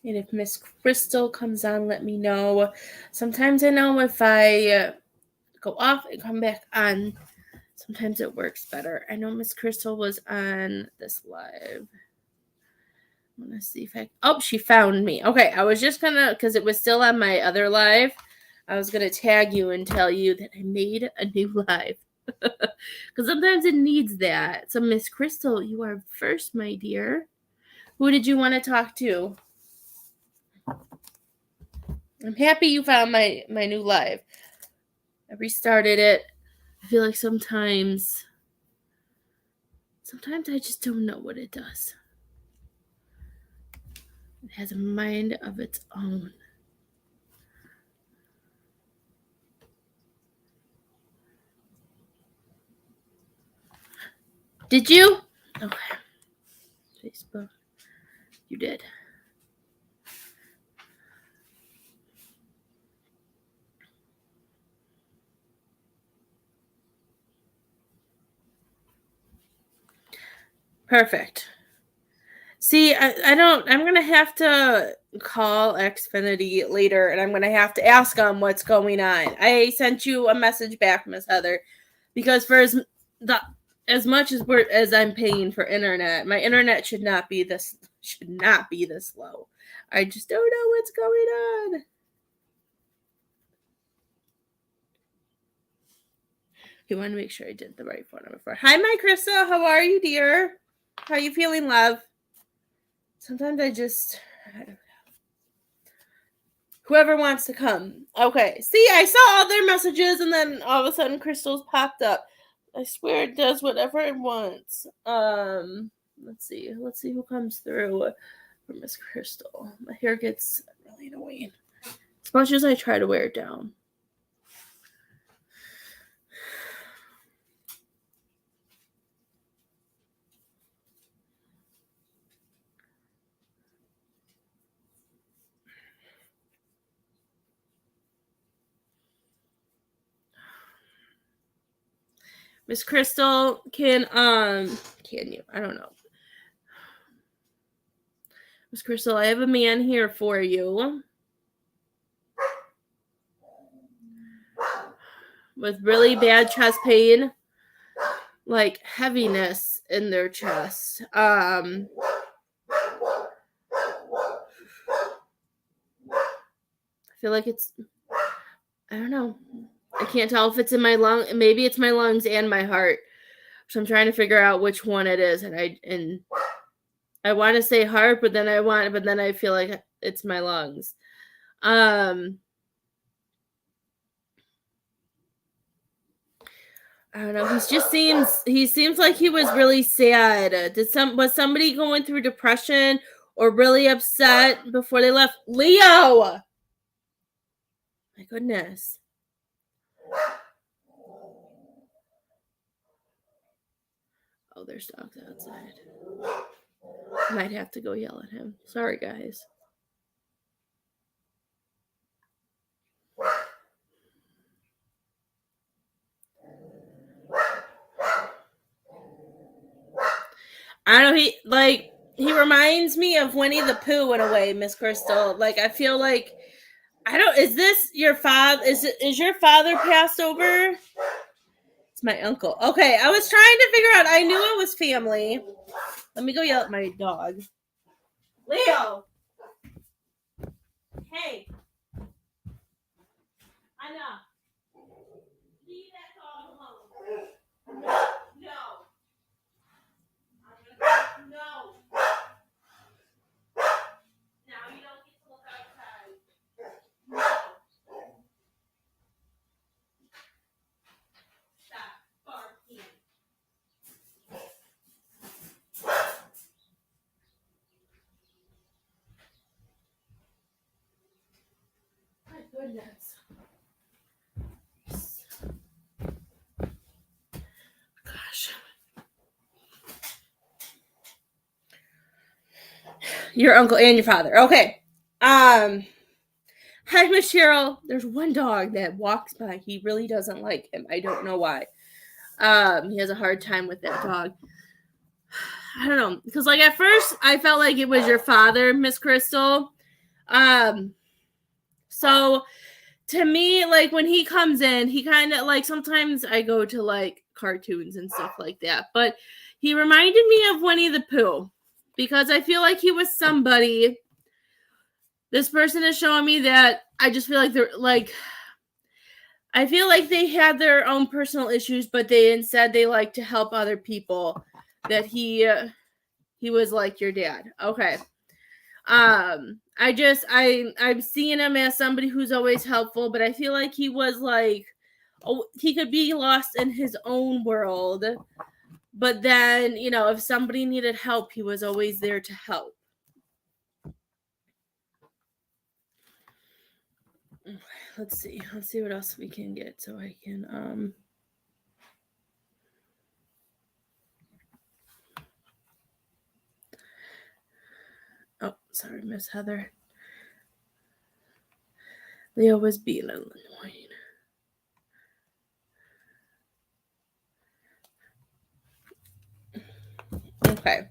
And if Miss Crystal comes on, let me know. Sometimes I know if I go off and come back on, sometimes it works better. I know Miss Crystal was on this live. I'm going to see if she found me. Okay, I was just going to, because it was still on my other live, I was going to tag you and tell you that I made a new live. Because sometimes it needs that. So, Miss Crystal, you are first, my dear. Who did you want to talk to? I'm happy you found my new live. I restarted it. I feel like sometimes I just don't know what it does. It has a mind of its own. Did you? Okay. Facebook. You did. Perfect. See, I don't, I'm going to have to call Xfinity later and I'm going to have to ask them what's going on. I sent you a message back, Miss Heather, because for as much as I'm paying for internet, my internet should not be this low. I just don't know what's going on. You want to make sure I did the right phone number. Hi, my Krista. How are you, dear? How are you feeling, love? Sometimes I don't know. Whoever wants to come. Okay. See, I saw all their messages and then all of a sudden Crystal's popped up. I swear it does whatever it wants. Let's see who comes through for Miss Crystal. My hair gets really annoying. As much as I try to wear it down. Miss Crystal, can you? I don't know. Miss Crystal, I have a man here for you. With really bad chest pain, like heaviness in their chest. I feel like I don't know. I can't tell if it's in my lung. Maybe it's my lungs and my heart. So I'm trying to figure out which one it is. And I want to say heart, but then I feel like it's my lungs. I don't know. He seems like he was really sad. Was somebody going through depression or really upset before they left? Leo! My goodness. Oh, there's dogs outside. Might have to go yell at him. Sorry, guys. I don't know, he reminds me of Winnie the Pooh in a way, Miss Crystal. Like, I feel like is this your father? Is your father passed over? It's my uncle. Okay, I was trying to figure out. I knew it was family. Let me go yell at my dog. Leo! Hey! Enough. Leave that dog alone. No. No. Now you don't get to look outside. No. Stop barking. My goodness. Gosh. Your uncle and your father. Okay. Hi, Miss Cheryl. There's one dog that walks by. He really doesn't like him. I don't know why. He has a hard time with that dog. I don't know. Because, at first, I felt like it was your father, Miss Crystal. So to me, like when he comes in, he kind of like sometimes I go to like cartoons and stuff like that, but he reminded me of Winnie the Pooh because I feel like he was somebody. This person is showing me that I just feel like they're like, I feel like they had their own personal issues, but they like to help other people. That he was like your dad. Okay. I'm seeing him as somebody who's always helpful, but I feel like he was like, oh, he could be lost in his own world, but then if somebody needed help, he was always there to help. Let's see what else we can get so I can oh, sorry, Miss Heather. Leo was being annoying. Okay.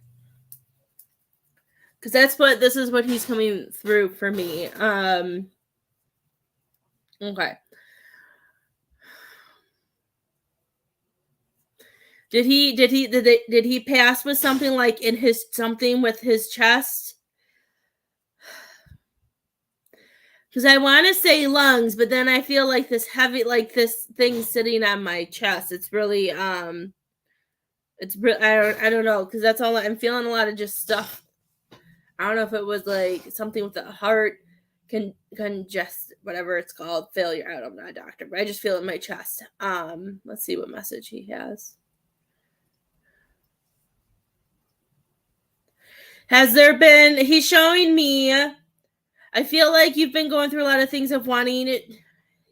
Because this is what he's coming through for me. Okay. Did he pass with something like something with his chest? Because I want to say lungs, but then I feel like this heavy, like this thing sitting on my chest. It's really it's I don't know, because that's all I'm feeling, a lot of just stuff. I don't know if it was like something with the heart, congest, whatever it's called, failure. I'm not a doctor, but I just feel it in my chest. Let's see what message he has. Has there been? He's showing me. I feel like you've been going through a lot of things of wanting it.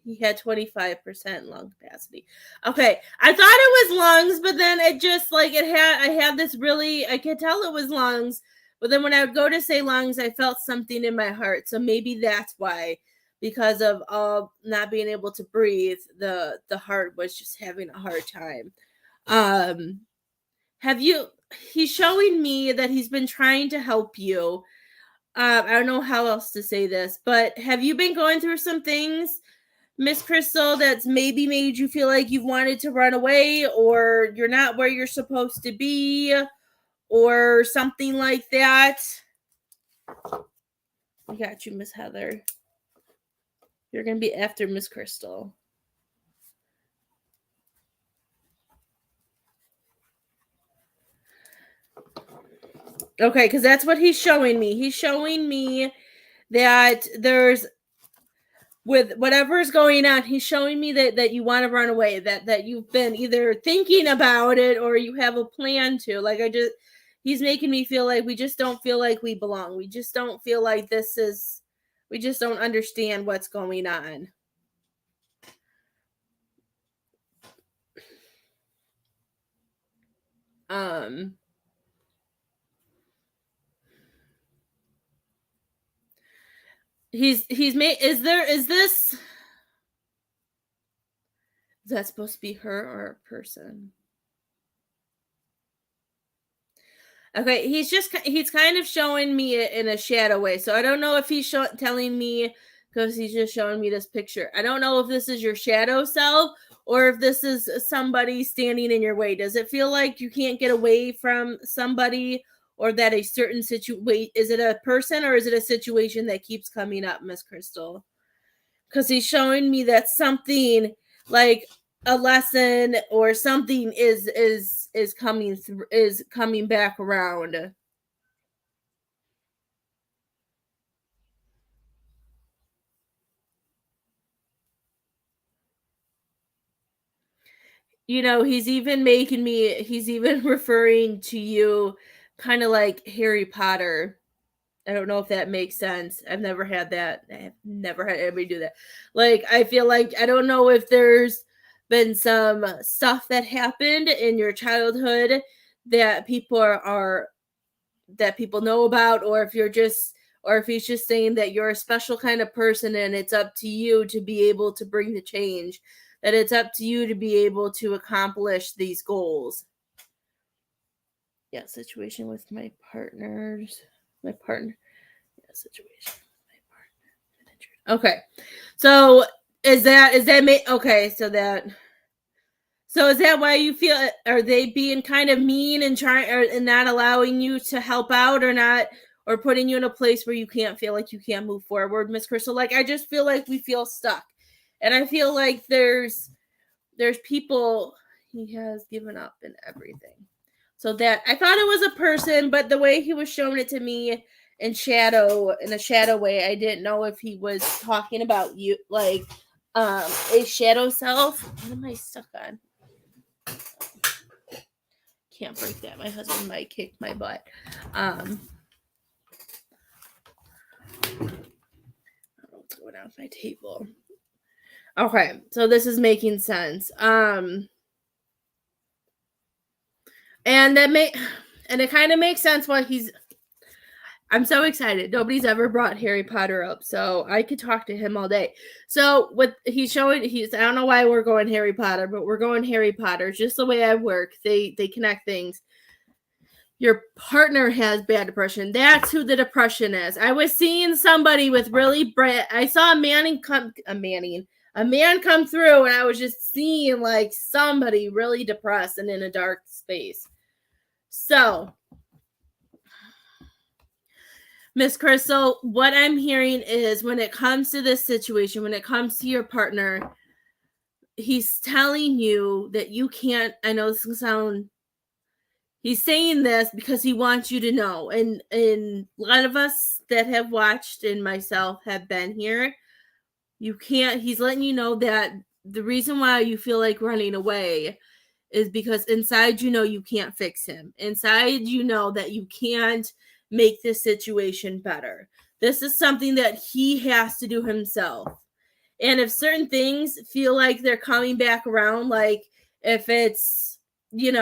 He had 25% lung capacity. Okay, I thought it was lungs, but then it just like I had this really, I could tell it was lungs, but then when I would go to say lungs, I felt something in my heart. So maybe that's why, because of all not being able to breathe, the heart was just having a hard time. Have you? He's showing me that he's been trying to help you. I don't know how else to say this, but have you been going through some things, Miss Crystal, that's maybe made you feel like you've wanted to run away, or you're not where you're supposed to be, or something like that? I got you, Miss Heather. You're going to be after Miss Crystal. Okay, because that's what he's showing me. He's showing me that there's, with whatever's going on, he's showing me that you want to run away, that you've been either thinking about it or you have a plan to. Like, he's making me feel like we just don't feel like we belong. We just don't feel like we just don't understand what's going on. He's made, is that supposed to be her or a person? Okay, he's kind of showing me it in a shadow way. So I don't know if he's telling me, because he's just showing me this picture. I don't know if this is your shadow self or if this is somebody standing in your way. Does it feel like you can't get away from somebody, or that a certain situation, is it a person or is it a situation that keeps coming up, Miss Crystal? Because he's showing me that something like a lesson or something is coming through, is coming back around. He's even referring to you kind of like Harry Potter. I don't know if that makes sense. I've never had that. I've never had anybody do that. Like, I feel like, I don't know if there's been some stuff that happened in your childhood that people know about, or if he's just saying that you're a special kind of person and it's up to you to be able to bring the change, that it's up to you to be able to accomplish these goals. Yeah, situation with my partner. Yeah, situation with my Okay. So is that okay, so is that why you feel, are they being kind of mean and trying, or and not allowing you to help out, or not, or putting you in a place where you can't feel like you can't move forward, Miss Crystal? Like, I just feel like we feel stuck. And I feel like there's people, he has given up in everything. So that, I thought it was a person, but the way he was showing it to me in a shadow way, I didn't know if he was talking about you, like a shadow self. What am I stuck on? Can't break that. My husband might kick my butt. I don't know what's going on with my table. Okay, so this is making sense. And it kind of makes sense why I'm so excited. Nobody's ever brought Harry Potter up, so I could talk to him all day. So what he's showing, I don't know why we're going Harry Potter, but we're going Harry Potter. Just the way I work, they connect things. Your partner has bad depression. That's who the depression is. I was seeing somebody with really I saw a man come through, and I was just seeing like somebody really depressed and in a dark space. So, Miss Crystal, what I'm hearing is, when it comes to this situation, when it comes to your partner, he's telling you that you can't, I know this can sound, he's saying this because he wants you to know. And a lot of us that have watched, and myself, have been here. He's letting you know that the reason why you feel like running away is because inside you can't fix him. Inside that you can't make this situation better. This is something that he has to do himself. And if certain things feel like they're coming back around, like if it's, we've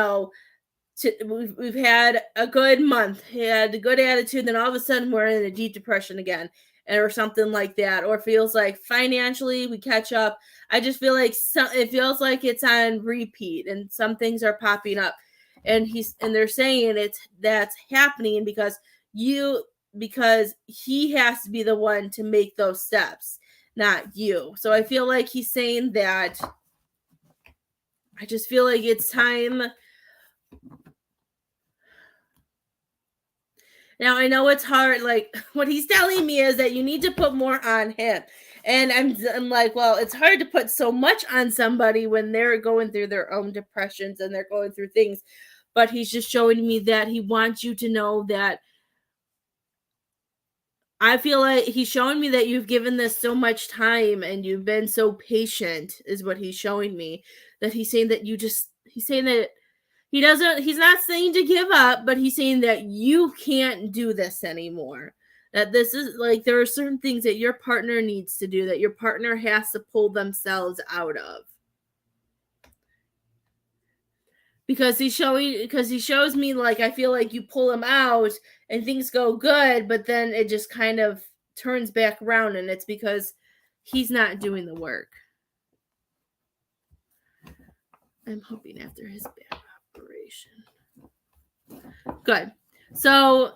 had a good month, he had a good attitude, then all of a sudden we're in a deep depression again, or something like that, or feels like financially we catch up. I just feel like it feels like it's on repeat, and some things are popping up, and they're saying that's happening because he has to be the one to make those steps, not you. So I feel like he's saying that. I just feel like it's time. Now, I know it's hard. Like, what he's telling me is that you need to put more on him. And I'm like, well, it's hard to put so much on somebody when they're going through their own depressions and they're going through things. But he's just showing me that he wants you to know that. I feel like he's showing me that you've given this so much time and you've been so patient, is what he's showing me. That he's saying that he's saying that he's not saying to give up, but he's saying that you can't do this anymore. That this is like, there are certain things that your partner needs to do, that your partner has to pull themselves out of. Because he shows me, like, I feel like you pull him out and things go good, but then it just kind of turns back around, and it's because he's not doing the work. I'm hoping after his back operation. Good. So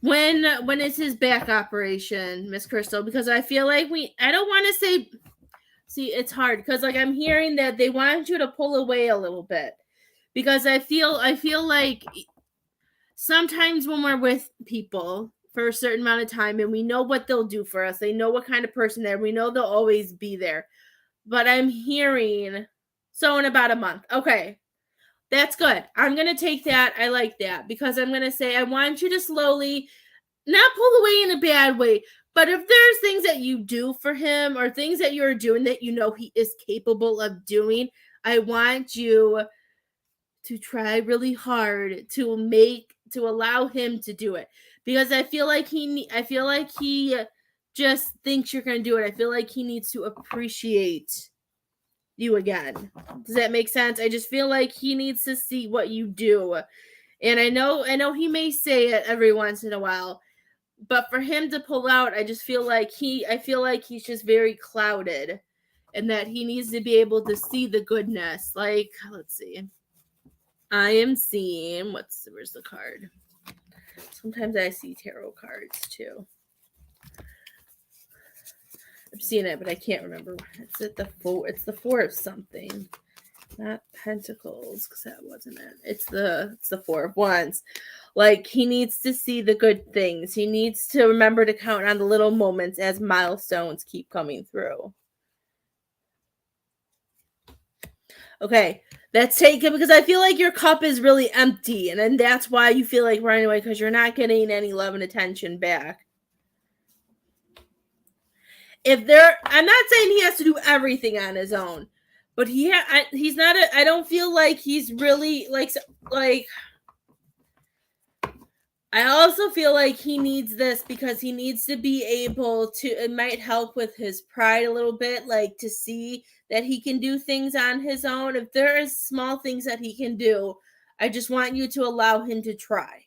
when is his back operation, Miss Crystal? Because I feel like I don't want to say, see, it's hard because, like, I'm hearing that they want you to pull away a little bit, because I feel like sometimes when we're with people for a certain amount of time and we know what they'll do for us, they know what kind of person they're, we know they'll always be there. But I'm hearing, so in about a month. Okay. That's good. I'm going to take that. I like that, because I'm going to say, I want you to slowly, not pull away in a bad way, but if there's things that you do for him or things that you're doing that he is capable of doing, I want you to try really hard to allow him to do it, because I feel like he just thinks you're going to do it. I feel like he needs to appreciate you again. Does that make sense? I just feel like he needs to see what you do. And I know he may say it every once in a while, but for him to pull out, I feel like he's just very clouded, and that he needs to be able to see the goodness. Like, let's see. I am seeing, where's the card? Sometimes I see tarot cards too. I've seen it, but I can't remember. It's at the four. It's the four of something, not pentacles, because that wasn't it. It's the four of wands. Like, he needs to see the good things. He needs to remember to count on the little moments as milestones keep coming through. Okay, that's taken because I feel like your cup is really empty, and then that's why you feel like running away, because you're not getting any love and attention back. I'm not saying he has to do everything on his own, but he's not. I don't feel like he's really like. I also feel like he needs this because he needs to be able to. It might help with his pride a little bit, like to see that he can do things on his own. If there is small things that he can do, I just want you to allow him to try.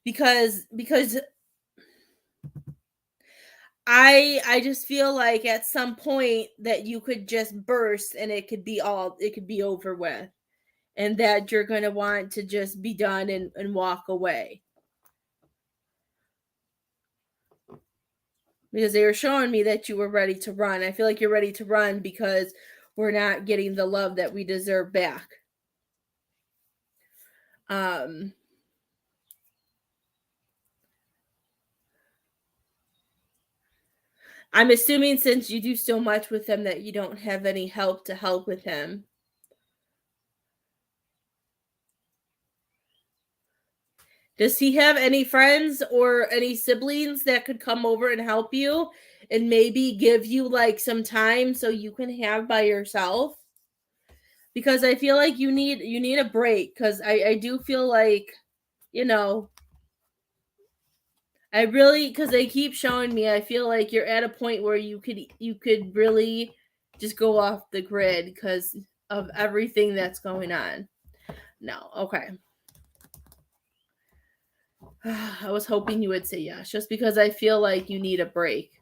Because I just feel like at some point that you could just burst and it could be over with, and that you're going to want to just be done and walk away. Because they were showing me that you were ready to run. I feel like you're ready to run because we're not getting the love that we deserve back. I'm assuming since you do so much with him that you don't have any help to help with him. Does he have any friends or any siblings that could come over and help you and maybe give you like some time so you can have by yourself? Because I feel like you need a break, because I do feel like, because they keep showing me, I feel like you're at a point where you could really just go off the grid because of everything that's going on. No, okay. I was hoping you would say yes, just because I feel like you need a break.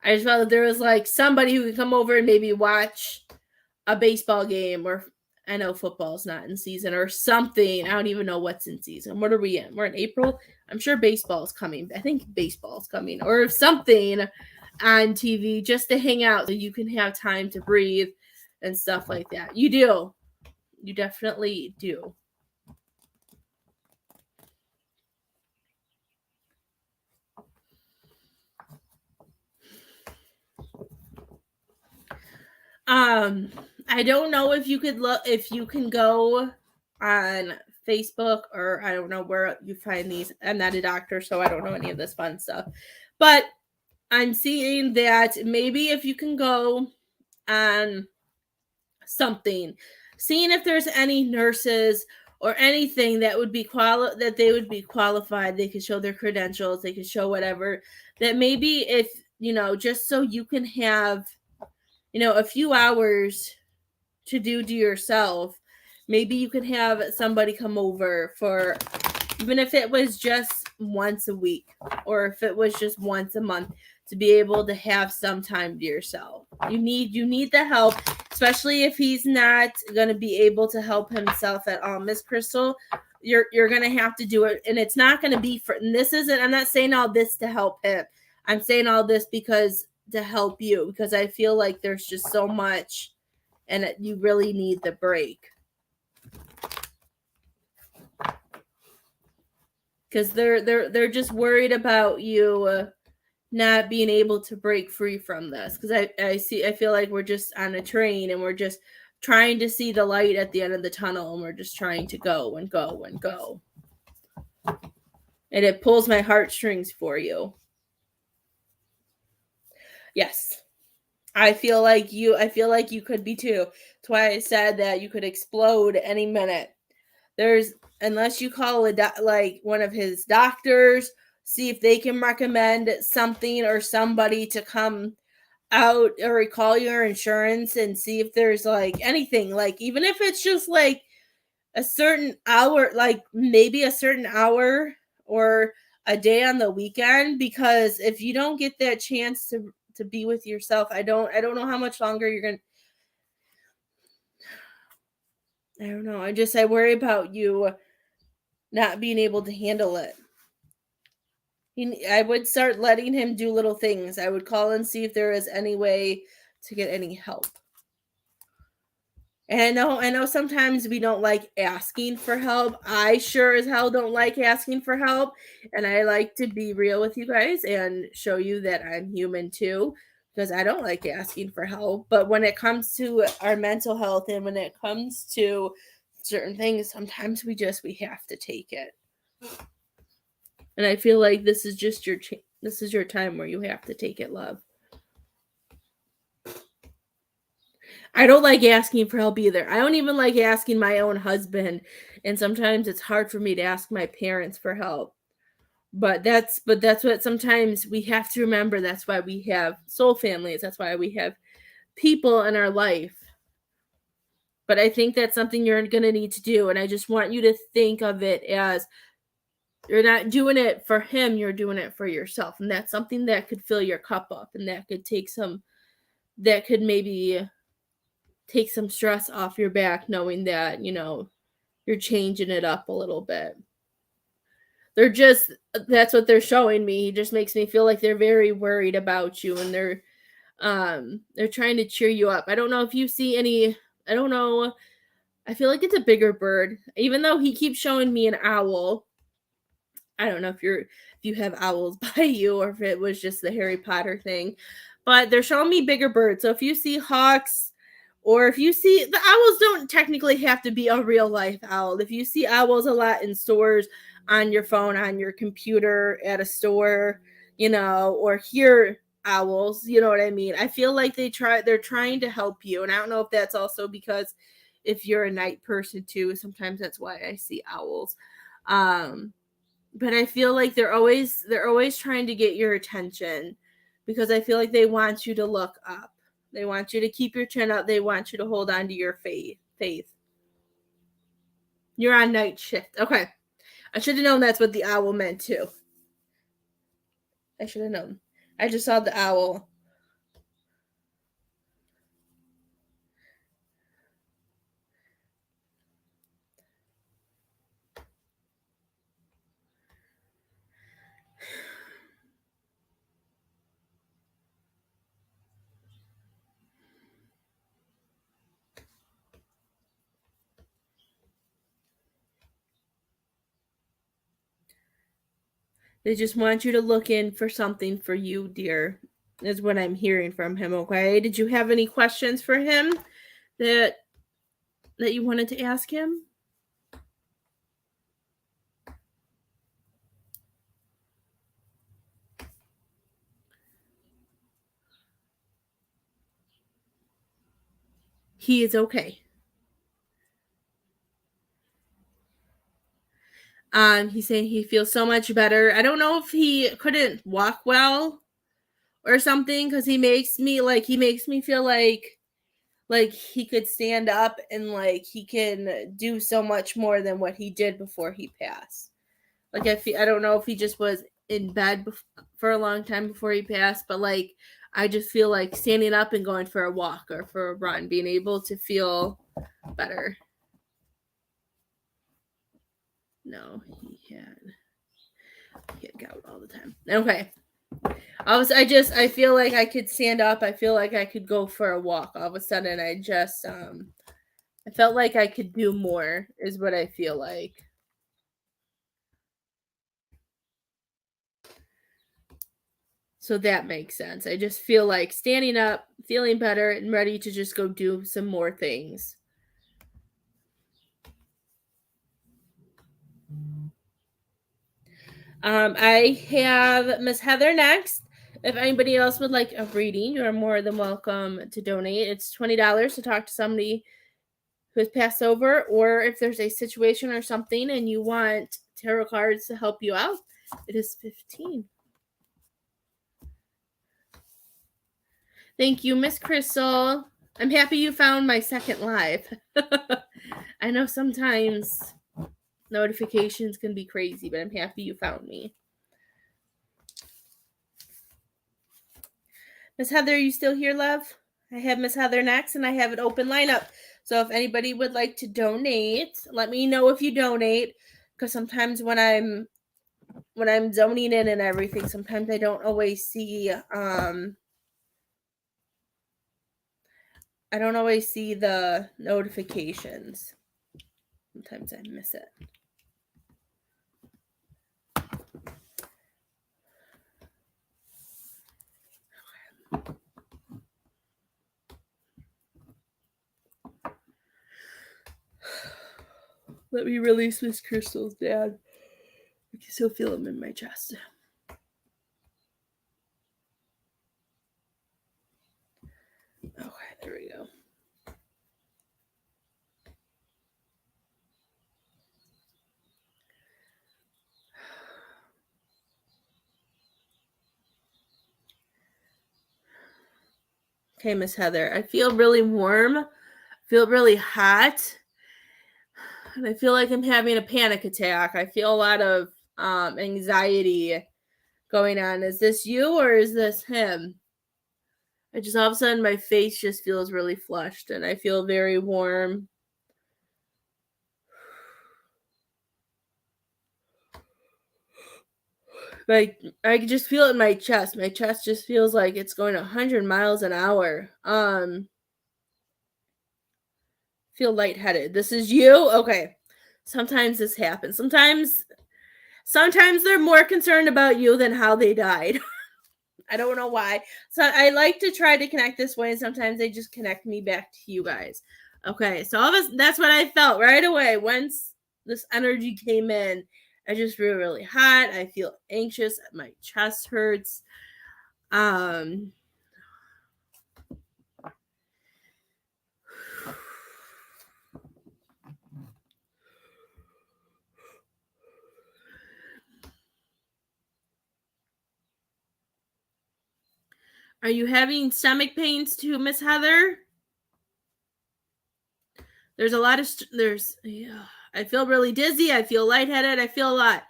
I just felt that there was like somebody who could come over and maybe watch a baseball game, or I know football's not in season or something. I don't even know what's in season. What are we in? We're in April. I'm sure baseball's coming. I think baseball's coming or something on TV just to hang out so you can have time to breathe and stuff like that. You do. You definitely do. I don't know if you can go on Facebook, or I don't know where you find these. I'm not a doctor, so I don't know any of this fun stuff. But I'm seeing that maybe if you can go on something, seeing if there's any nurses or anything that would be that they would be qualified, they could show their credentials, they could show whatever, that maybe if, just so you can have, a few hours to do to yourself, maybe you could have somebody come over for, even if it was just once a week or if it was just once a month, to be able to have some time to yourself. You need the help, especially if he's not going to be able to help himself at all. Miss Crystal, you're going to have to do it, and it's not going to be I'm not saying all this to help him. I'm saying all this because to help you, because I feel like there's just so much and you really need the break. Because they're just worried about you not being able to break free from this. Because I feel like we're just on a train and we're just trying to see the light at the end of the tunnel, and we're just trying to go and go and go. And it pulls my heartstrings for you. Yes. I feel like you could be too. That's why I said that you could explode any minute. Unless you call one of his doctors, see if they can recommend something or somebody to come out, or call your insurance and see if there's like anything, like even if it's just like a certain hour, like maybe a certain hour or a day on the weekend, because if you don't get that chance to be with yourself, I don't know how much longer you're going to. I don't know. I worry about you not being able to handle it. I would start letting him do little things. I would call and see if there is any way to get any help. And I know sometimes we don't like asking for help. I sure as hell don't like asking for help. And I like to be real with you guys and show you that I'm human too, because I don't like asking for help. But when it comes to our mental health and when it comes to certain things, sometimes we have to take it. And I feel like this is just this is your time where you have to take it, love. I don't like asking for help either. I don't even like asking my own husband, and sometimes it's hard for me to ask my parents for help. But that's what sometimes we have to remember. That's why we have soul families. That's why we have people in our life. But I think that's something you're going to need to do, and I just want you to think of it as you're not doing it for him, you're doing it for yourself. And that's something that could fill your cup up, and that could maybe take some stress off your back, knowing that, you're changing it up a little bit. That's what they're showing me. He just makes me feel like they're very worried about you, and they're trying to cheer you up. I don't know if you see any, I don't know. I feel like it's a bigger bird, even though he keeps showing me an owl. I don't know if you have owls by you or if it was just the Harry Potter thing, but they're showing me bigger birds. So if you see hawks, or if you see the owls, don't technically have to be a real life owl. If you see owls a lot in stores, on your phone, on your computer, at a store, or hear owls, you know what I mean? I feel like they're trying to help you. And I don't know if that's also because if you're a night person too, sometimes that's why I see owls. But I feel like they're always trying to get your attention, because I feel like they want you to look up. They want you to keep your chin up. They want you to hold on to your faith. You're on night shift. Okay. I should have known that's what the owl meant too. I should have known. I just saw the owl. They just want you to look in for something for you, dear, is what I'm hearing from him, okay? Did you have any questions for him that you wanted to ask him? He is okay. He's saying he feels so much better. I don't know if he couldn't walk well or something, because he makes me feel like he could stand up and like he can do so much more than what he did before he passed. Like I don't know if he just was in bed for a long time before he passed, but like I just feel like standing up and going for a walk or for a run, being able to feel better. No, he had gout all the time. Okay. I feel like I could stand up. I feel like I could go for a walk. All of a sudden I felt like I could do more is what I feel like. So that makes sense. I just feel like standing up, feeling better, and ready to just go do some more things. I have Miss Heather next. If anybody else would like a reading, you are more than welcome to donate. It's $20 to talk to somebody who has passed over, or if there's a situation or something and you want tarot cards to help you out, it is $15. Thank you, Miss Crystal. I'm happy you found my second live. I know sometimes notifications can be crazy, but I'm happy you found me. Miss Heather, are you still here, love? I have Miss Heather next, and I have an open lineup. So if anybody would like to donate, let me know if you donate, because sometimes when I'm when I'm zoning in and everything, sometimes I don't always see the notifications. Sometimes I miss it. Let me release Miss Crystal's dad. I can still feel him in my chest. Okay, there we go. Okay, Miss Heather, I feel really warm, feel really hot, and I feel like I'm having a panic attack. I feel a lot of anxiety going on. Is this you or is this him? I just all of a sudden my face just feels really flushed and I feel very warm. Like I can just feel it in my chest. My chest just feels like it's going 100 miles an hour. Feel lightheaded. This is you? Okay. Sometimes this happens. Sometimes they're more concerned about you than how they died. I don't know why. So I like to try to connect this way, and sometimes they just connect me back to you guys. Okay, so all this, that's what I felt right away. Once this energy came in, I just feel really hot. I feel anxious. My chest hurts. Are you having stomach pains too, Miss Heather? There's a lot of yeah. I feel really dizzy. I feel lightheaded. I feel a lot.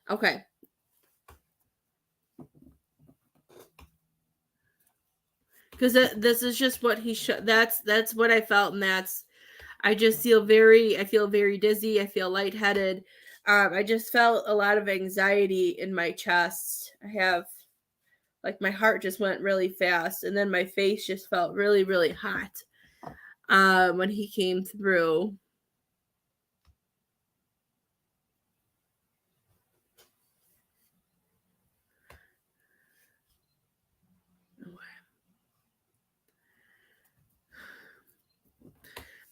Okay. Because this is just what he should. That's what I felt, and I feel very dizzy. I feel lightheaded. I just felt a lot of anxiety in my chest. I have, like, my heart just went really fast, and then my face just felt really, really hot when he came through.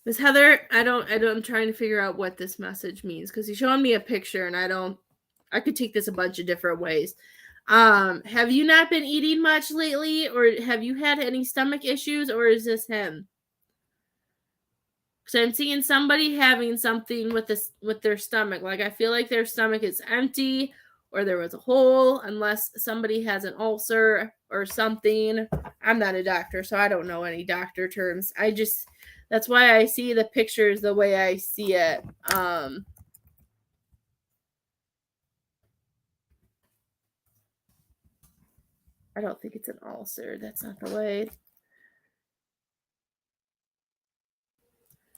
Miss Heather, I'm trying to figure out what this message means because he's showing me a picture and I could take this a bunch of different ways. Have you not been eating much lately, or have you had any stomach issues, or is this him? Because I'm seeing somebody having something with their stomach. Like I feel like their stomach is empty, or there was a hole, unless somebody has an ulcer or something. I'm not a doctor, so I don't know any doctor terms. That's why I see the pictures the way I see it. I don't think it's an ulcer. That's not the way.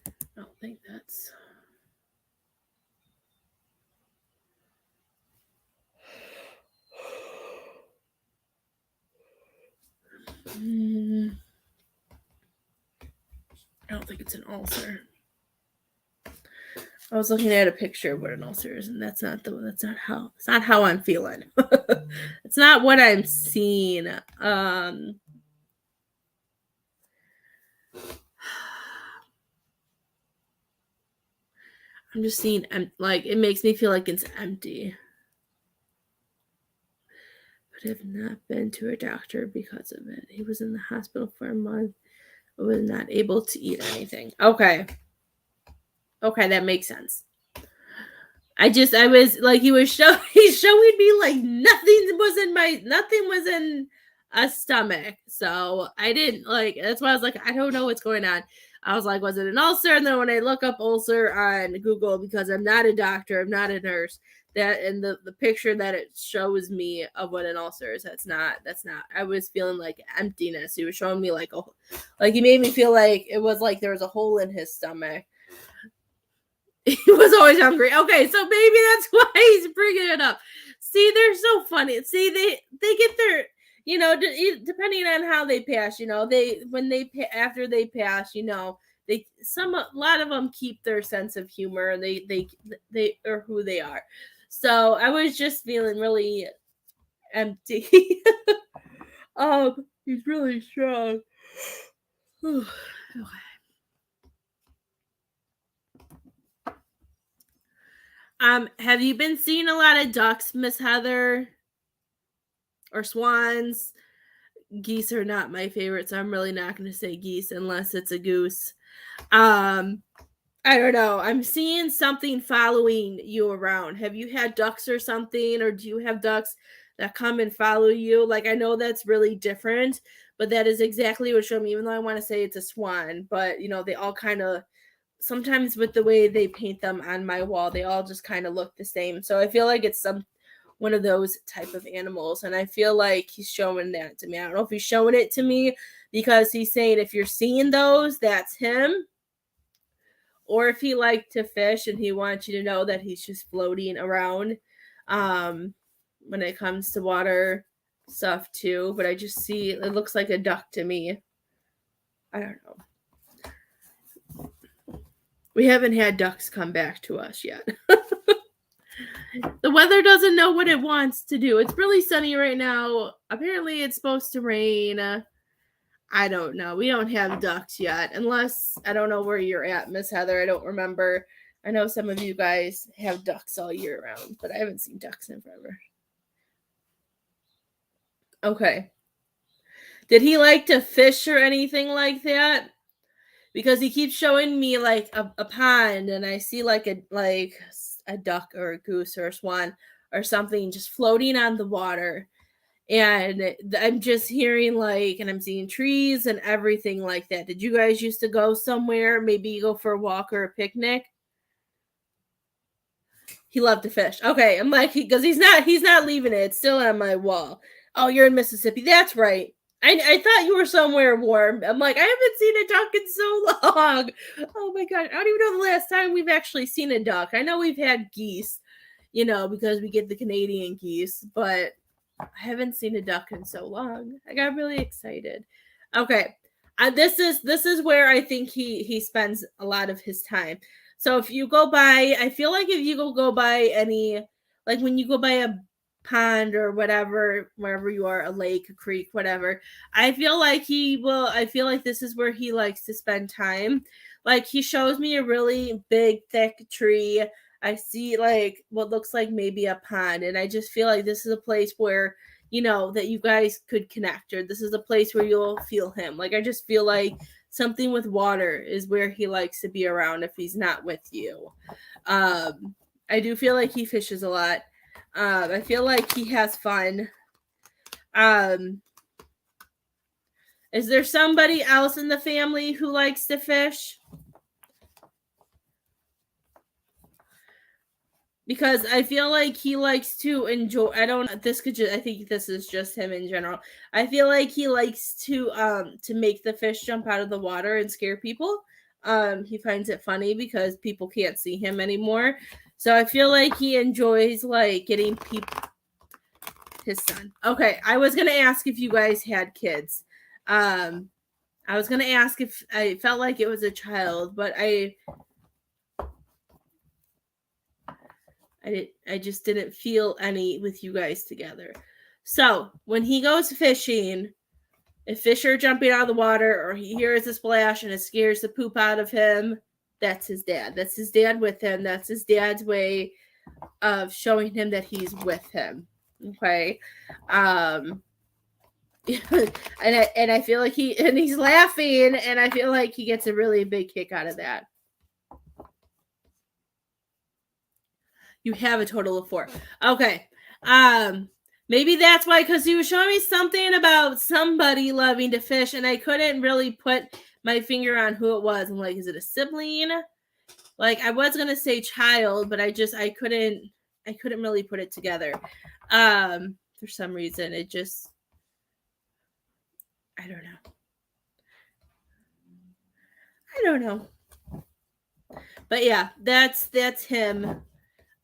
I don't think that's. I don't think it's an ulcer. I was looking at a picture of what an ulcer is, and it's not how I'm feeling. It's not what I'm seeing. I'm just seeing, like, it makes me feel like it's empty. But I've not been to a doctor because of it. He was in the hospital for a month. I was not able to eat anything. Okay, that makes sense. I was like, he's showing me like nothing was in a stomach. So I didn't like, that's why I was like, I don't know what's going on. I was like, was it an ulcer? And then when I look up ulcer on Google, because I'm not a doctor, I'm not a nurse, that, and the picture that it shows me of what an ulcer is, that's not. I was feeling like emptiness. He was showing me like he made me feel like it was like there was a hole in his stomach. He was always hungry. Okay, so maybe that's why he's bringing it up. See, they're so funny. See, they get their, depending on how they pass, after they pass, a lot of them keep their sense of humor, and they are who they are. So I was just feeling really empty. He's really strong. Okay. Have you been seeing a lot of ducks, Miss Heather? Or swans? Geese are not my favorite, so I'm really not going to say geese unless it's a goose. I don't know. I'm seeing something following you around. Have you had ducks or something, or do you have ducks that come and follow you? Like, I know that's really different, but that is exactly what showed me, even though I want to say it's a swan, but they all kind of, sometimes with the way they paint them on my wall, they all just kind of look the same. So I feel like it's one of those type of animals, and I feel like he's showing that to me. I don't know if he's showing it to me because he's saying if you're seeing those, that's him, or if he liked to fish and he wants you to know that he's just floating around when it comes to water stuff too. But I just see it looks like a duck to me. I don't know. We haven't had ducks come back to us yet. The weather doesn't know what it wants to do. It's really sunny right now. Apparently it's supposed to rain. I don't know. We don't have ducks yet. Unless, I don't know where you're at, Miss Heather. I don't remember. I know some of you guys have ducks all year round, but I haven't seen ducks in forever. Okay. Did he like to fish or anything like that? Because he keeps showing me like a pond, and I see like a duck or a goose or a swan or something just floating on the water, and I'm just hearing and I'm seeing trees and everything like that. Did you guys used to go somewhere, maybe go for a walk or a picnic? He loved to fish. Okay, I'm like, because he's not leaving it. It's still on my wall. Oh, you're in Mississippi. That's right. I thought you were somewhere warm. I'm like, I haven't seen a duck in so long. Oh my God. I don't even know the last time we've actually seen a duck. I know we've had geese, because we get the Canadian geese, but I haven't seen a duck in so long. I got really excited. Okay. This is where I think he spends a lot of his time. So if you go by, I feel like if you go by any, like when you go by a pond or whatever, wherever you are, a lake, a creek, whatever, I feel like this is where he likes to spend time. Like he shows me a really big, thick tree. I see like what looks like maybe a pond, and I just feel like this is a place where, that you guys could connect, or this is a place where you'll feel him. Like I just feel like something with water is where he likes to be around if he's not with you. I do feel like he fishes a lot. I feel like he has fun. Is there somebody else in the family who likes to fish? Because I feel like he likes to enjoy. I think this is just him in general. I feel like he likes to make the fish jump out of the water and scare people. He finds it funny because people can't see him anymore. So I feel like he enjoys like getting people. His son. Okay, I was gonna ask if you guys had kids. I was gonna ask if I felt like it was a child, but I just didn't feel any with you guys together. So when he goes fishing, if fish are jumping out of the water or he hears a splash and it scares the poop out of him, that's his dad. That's his dad with him. That's his dad's way of showing him that he's with him. Okay. And I feel like he's laughing, and I feel like he gets a really big kick out of that. You have a total of 4. Okay. Maybe that's why, because he was showing me something about somebody loving to fish, and I couldn't really put my finger on who it was. I'm like, is it a sibling? Like, I was going to say child, but I couldn't I couldn't really put it together. For some reason, it just, I don't know. I don't know. But yeah, that's him.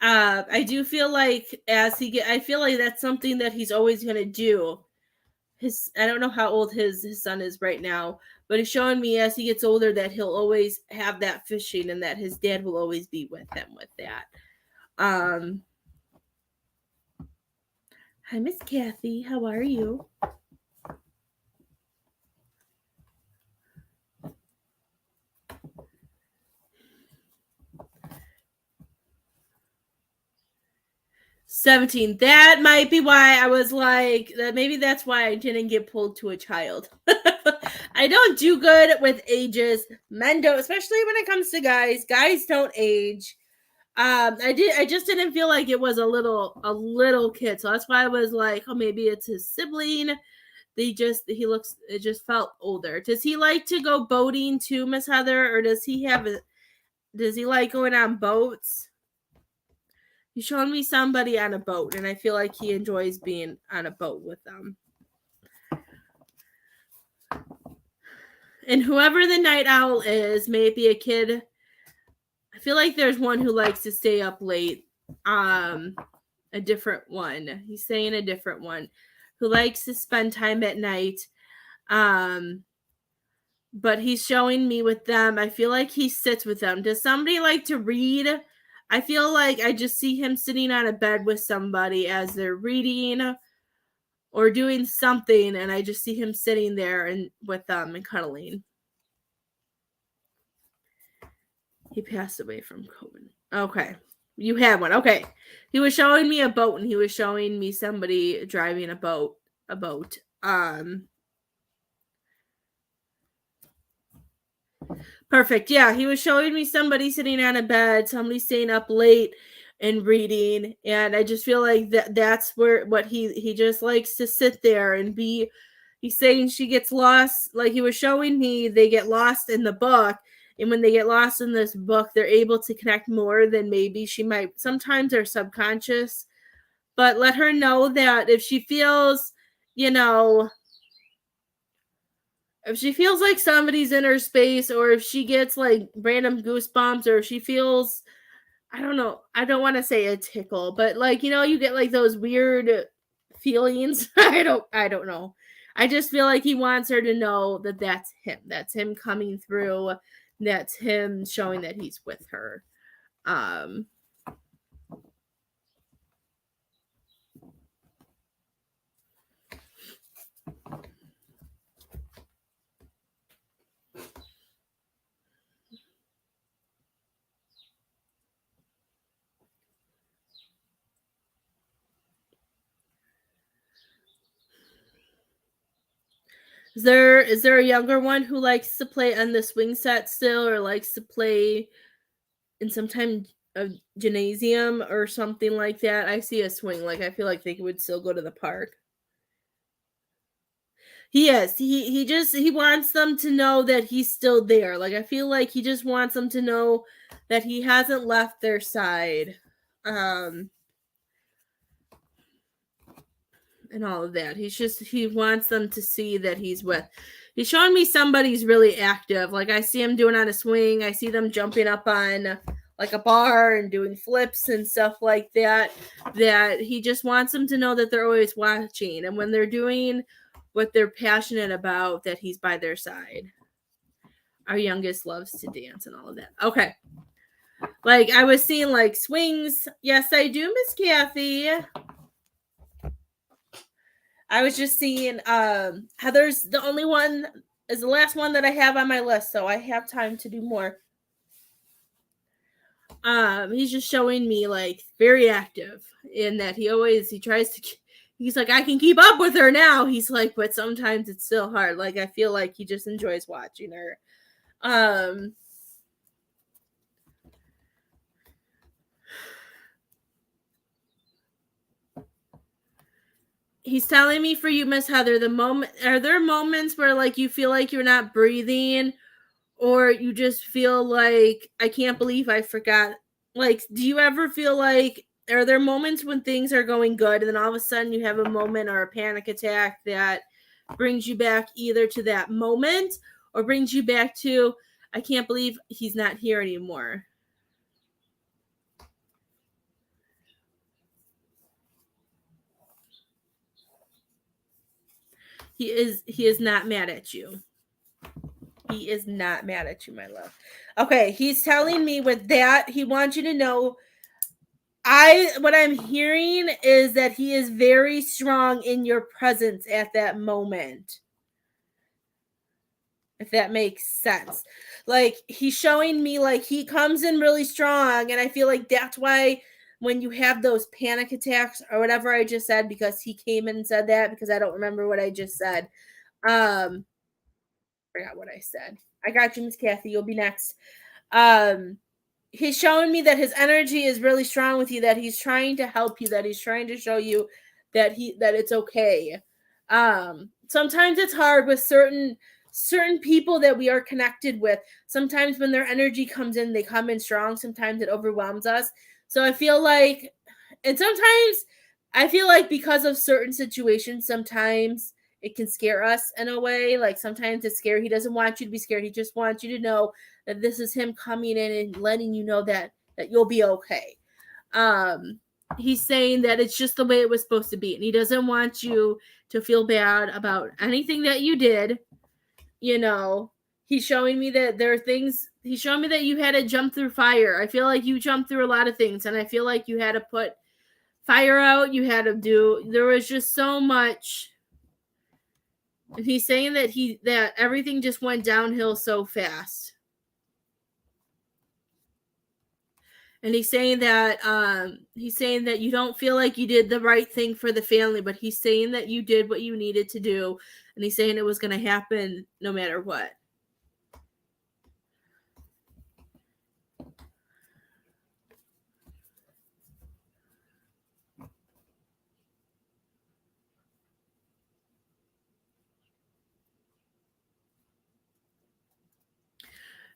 I do feel like I feel like that's something that he's always gonna do. I don't know how old his son is right now, but he's showing me as he gets older that he'll always have that fishing and that his dad will always be with him with that. Hi, Miss Kathy. How are you? $17. That might be why I was like, maybe that's why I didn't get pulled to a child. I don't do good with ages. Men don't, especially when it comes to guys. Guys don't age. I just didn't feel like it was a little kid. So that's why I was like, oh, maybe it's his sibling. It just felt older. Does he like to go boating too, Miss Heather? Or does he like going on boats? He's showing me somebody on a boat, and I feel like he enjoys being on a boat with them. And whoever the night owl is, maybe a kid. I feel like there's one who likes to stay up late. A different one. He's saying a different one who likes to spend time at night. But he's showing me with them. I feel like he sits with them. Does somebody like to read? I feel like I just see him sitting on a bed with somebody as they're reading or doing something, and I just see him sitting there and with them and cuddling. He passed away from COVID. Okay. You had one. Okay. He was showing me a boat, and he was showing me somebody driving a boat. Perfect. Yeah, he was showing me somebody sitting on a bed, somebody staying up late and reading, and I just feel like that's what he just likes to sit there and be. He's saying she gets lost, like he was showing me they get lost in the book, and when they get lost in this book, they're able to connect more than maybe she might. Sometimes they're subconscious, but let her know that if she feels, if she feels like somebody's in her space, or if she gets like random goosebumps, or if she feels, I don't know, I don't want to say a tickle, but like, you get like those weird feelings. I don't know. I just feel like he wants her to know that that's him. That's him coming through. That's him showing that he's with her. Is there a younger one who likes to play on the swing set still, or likes to play in sometimes a gymnasium or something like that? I see a swing. Like, I feel like they would still go to the park. He is. He wants them to know that he's still there. Like, I feel like he just wants them to know that he hasn't left their side. And all of that. He wants them to see that he's showing me somebody's really active. Like, I see him doing on a swing. I see them jumping up on like a bar and doing flips and stuff like that. That he just wants them to know that they're always watching. And when they're doing what they're passionate about, that he's by their side. Our youngest loves to dance and all of that. Okay. Like, I was seeing like swings. Yes, I do, Miss Kathy. I was just seeing Heather's the only one is the last one that I have on my list, so I have time to do more. He's just showing me like very active in that he tries to. He's like, I can keep up with her now. He's like, but sometimes it's still hard. Like, I feel like he just enjoys watching her. He's telling me for you, Miss Heather, are there moments where like you feel like you're not breathing, or you just feel like, I can't believe I forgot? Like, do you ever feel like are there moments when things are going good and then all of a sudden you have a moment or a panic attack that brings you back either to that moment or brings you back to, I can't believe he's not here anymore? He is not mad at you. He is not mad at you, my love. Okay, he's telling me with that, he wants you to know, what I'm hearing is that he is very strong in your presence at that moment. If that makes sense. Like, he's showing me like he comes in really strong, and I feel like that's why when you have those panic attacks or whatever I just said, because he came in and said that, because I don't remember what I just said. Um forgot what I said. I got you, Miss Kathy. You'll be next. Um he's showing me that his energy is really strong with you, that he's trying to help you, that he's trying to show you that it's okay. Sometimes it's hard with certain people that we are connected with. Sometimes when their energy comes in, they come in strong. Sometimes it overwhelms us. So I feel like, and sometimes I feel like because of certain situations, sometimes it can scare us in a way. Like sometimes it's scary. He doesn't want you to be scared. He just wants you to know that this is him coming in and letting you know that you'll be okay. Um, he's saying that it's just the way it was supposed to be, and he doesn't want you to feel bad about anything that you did. You know, he's showing me that there are things. He's showing me that you had to jump through fire. I feel like you jumped through a lot of things, and I feel like you had to put fire out. You had to do. There was just so much. And he's saying that everything just went downhill so fast. And he's saying that you don't feel like you did the right thing for the family, but he's saying that you did what you needed to do, and he's saying it was going to happen no matter what.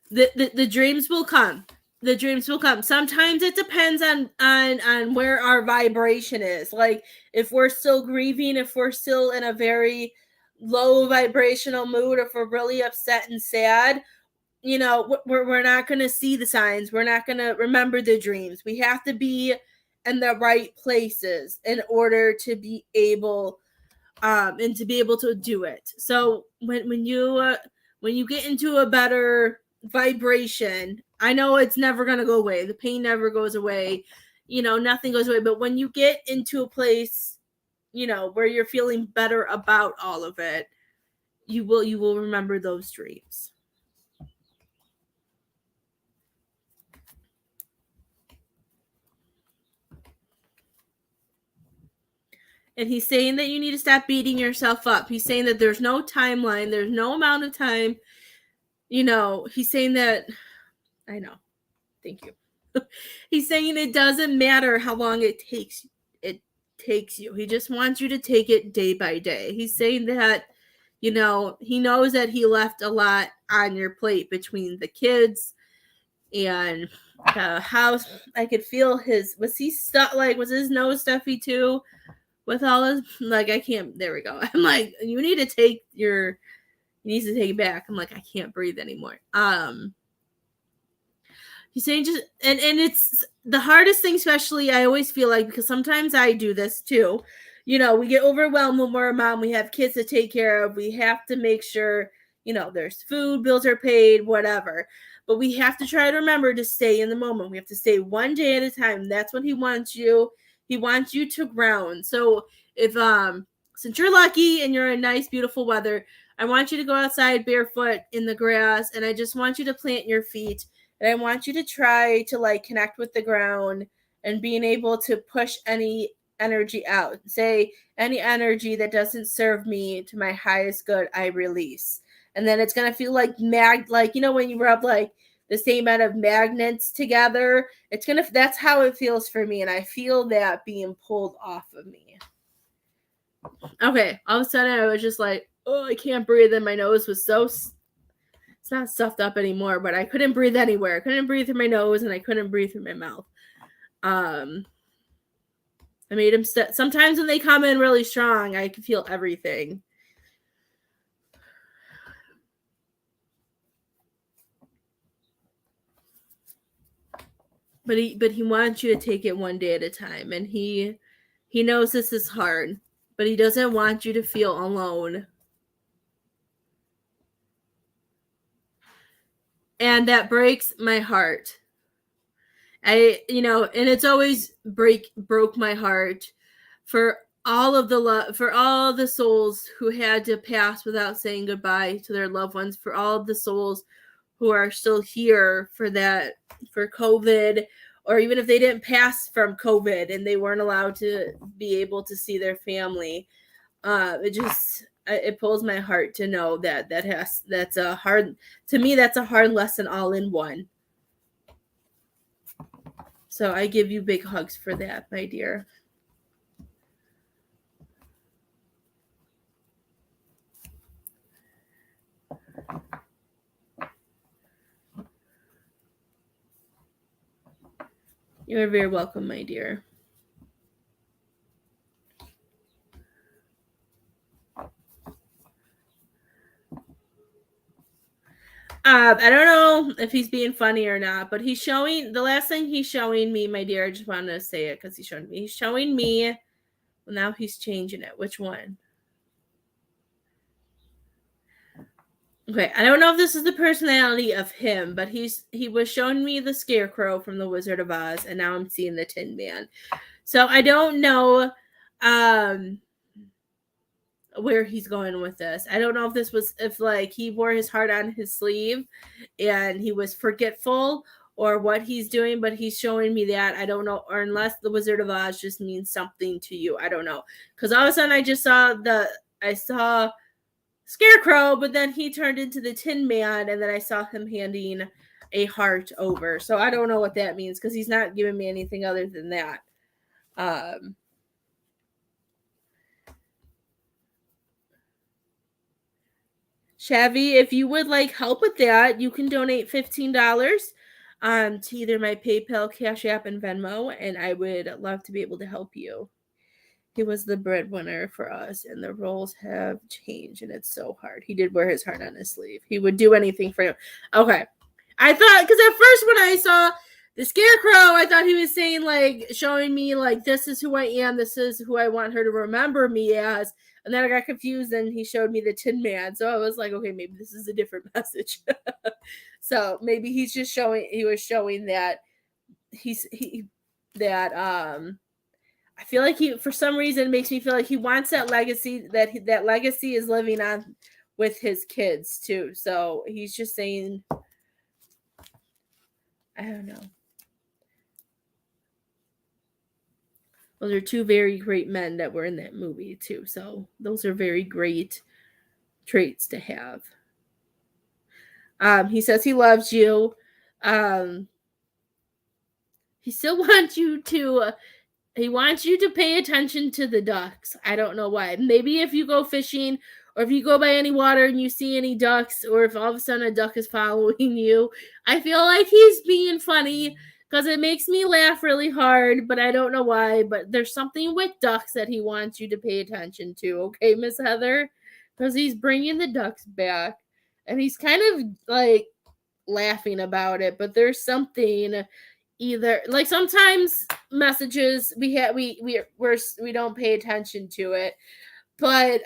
The dreams will come. The dreams will come. Sometimes it depends on where our vibration is. Like if we're still grieving, if we're still in a very low vibrational mood, if we're really upset and sad, we're not going to see the signs. We're not going to remember the dreams. We have to be in the right places in order to be able and to be able to do it. So when you get into a better vibration, I know it's never going to go away. The pain never goes away. Nothing goes away. But when you get into a place, where you're feeling better about all of it, you will remember those dreams. And he's saying that you need to stop beating yourself up. He's saying that there's no timeline, there's no amount of time. He's saying that, I know. Thank you. He's saying it doesn't matter how long it takes you. He just wants you to take it day by day. He's saying that, he knows that he left a lot on your plate between the kids and the house. I could feel was his nose stuffy too? With all this, like, I can't, there we go. I'm like, you need to take it back. I'm like, I can't breathe anymore. He's saying just, and it's the hardest thing, especially I always feel like, because sometimes I do this too. We get overwhelmed when we're a mom. We have kids to take care of. We have to make sure, there's food, bills are paid, whatever. But we have to try to remember to stay in the moment. We have to stay one day at a time. That's what he wants you. He wants you to ground. So if since you're lucky and you're in nice, beautiful weather, I want you to go outside barefoot in the grass, and I just want you to plant your feet, and I want you to try to connect with the ground and being able to push any energy out. Say any energy that doesn't serve me to my highest good, I release. And then it's gonna feel like when you rub the same amount of magnets together, that's how it feels for me, and I feel that being pulled off of me. Okay, all of a sudden I was just like, oh, I can't breathe, and my nose was so, it's not stuffed up anymore, but I couldn't breathe anywhere. I couldn't breathe through my nose, and I couldn't breathe through my mouth. I made him sometimes when they come in really strong, I can feel everything. But he wants you to take it one day at a time, and he knows this is hard, but he doesn't want you to feel alone. And that breaks my heart. And it's always broke my heart for all of the love, for all the souls who had to pass without saying goodbye to their loved ones, for all of the souls who are still here for COVID, or even if they didn't pass from COVID and they weren't allowed to be able to see their family. It pulls my heart to know that's a hard lesson all in one. So I give you big hugs for that, my dear. You're very welcome, my dear. I don't know if he's being funny or not, but the last thing he's showing me, my dear, I just wanted to say it because he's showing me, well, now he's changing it. Which one? Okay, I don't know if this is the personality of him, but he was showing me the Scarecrow from The Wizard of Oz, and now I'm seeing the Tin Man. So I don't know where he's going with this. I don't know if like he wore his heart on his sleeve and he was forgetful or what he's doing, but he's showing me that. I don't know, or unless the Wizard of Oz just means something to you. I don't know. Because all of a sudden I saw Scarecrow, but then he turned into the Tin Man, and then I saw him handing a heart over. So I don't know what that means because he's not giving me anything other than that. Shavy, if you would like help with that, you can donate $15 to either my PayPal, Cash App, and Venmo, and I would love to be able to help you. He was the breadwinner for us, and the roles have changed, and it's so hard. He did wear his heart on his sleeve. He would do anything for him. Okay. I thought, because at first when I saw the Scarecrow, I thought he was saying, like, showing me, like, this is who I am, this is who I want her to remember me as. And then I got confused, and he showed me the Tin Man. So I was like, okay, maybe this is a different message. So maybe he was showing that I feel like for some reason, it makes me feel like he wants that legacy, that legacy is living on with his kids too. So he's just saying, I don't know. Those are two very great men that were in that movie too. So those are very great traits to have. He says he loves you. He still wants you to He wants you to pay attention to the ducks. I don't know why. Maybe if you go fishing or if you go by any water and you see any ducks, or if all of a sudden a duck is following you, I feel like he's being funny because it makes me laugh really hard, but I don't know why. But there's something with ducks that he wants you to pay attention to, okay, Miss Heather? Because he's bringing the ducks back, and he's kind of like laughing about it, but there's something. Either like sometimes messages we don't pay attention to it, but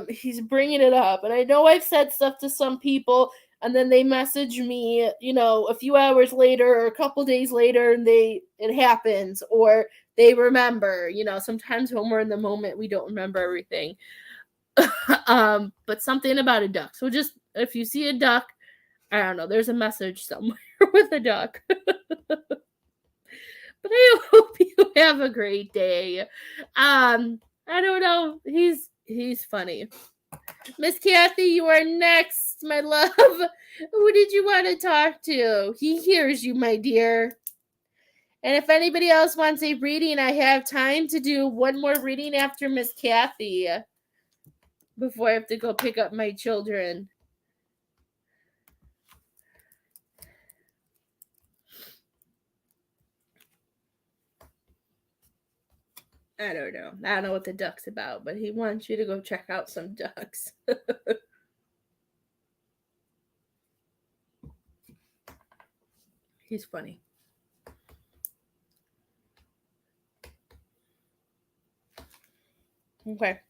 he's bringing it up, and I know I've said stuff to some people, and then they message me, a few hours later or a couple days later, and it happens, or they remember. Sometimes when we're in the moment, we don't remember everything. But something about a duck. So just if you see a duck, I don't know. There's a message somewhere with a duck. But I hope you have a great day. I don't know. He's funny. Miss Kathy, you are next, my love. Who did you want to talk to? He hears you, my dear. And if anybody else wants a reading, I have time to do one more reading after Miss Kathy before I have to go pick up my children. I don't know. I don't know what the duck's about, but he wants you to go check out some ducks. He's funny. Okay.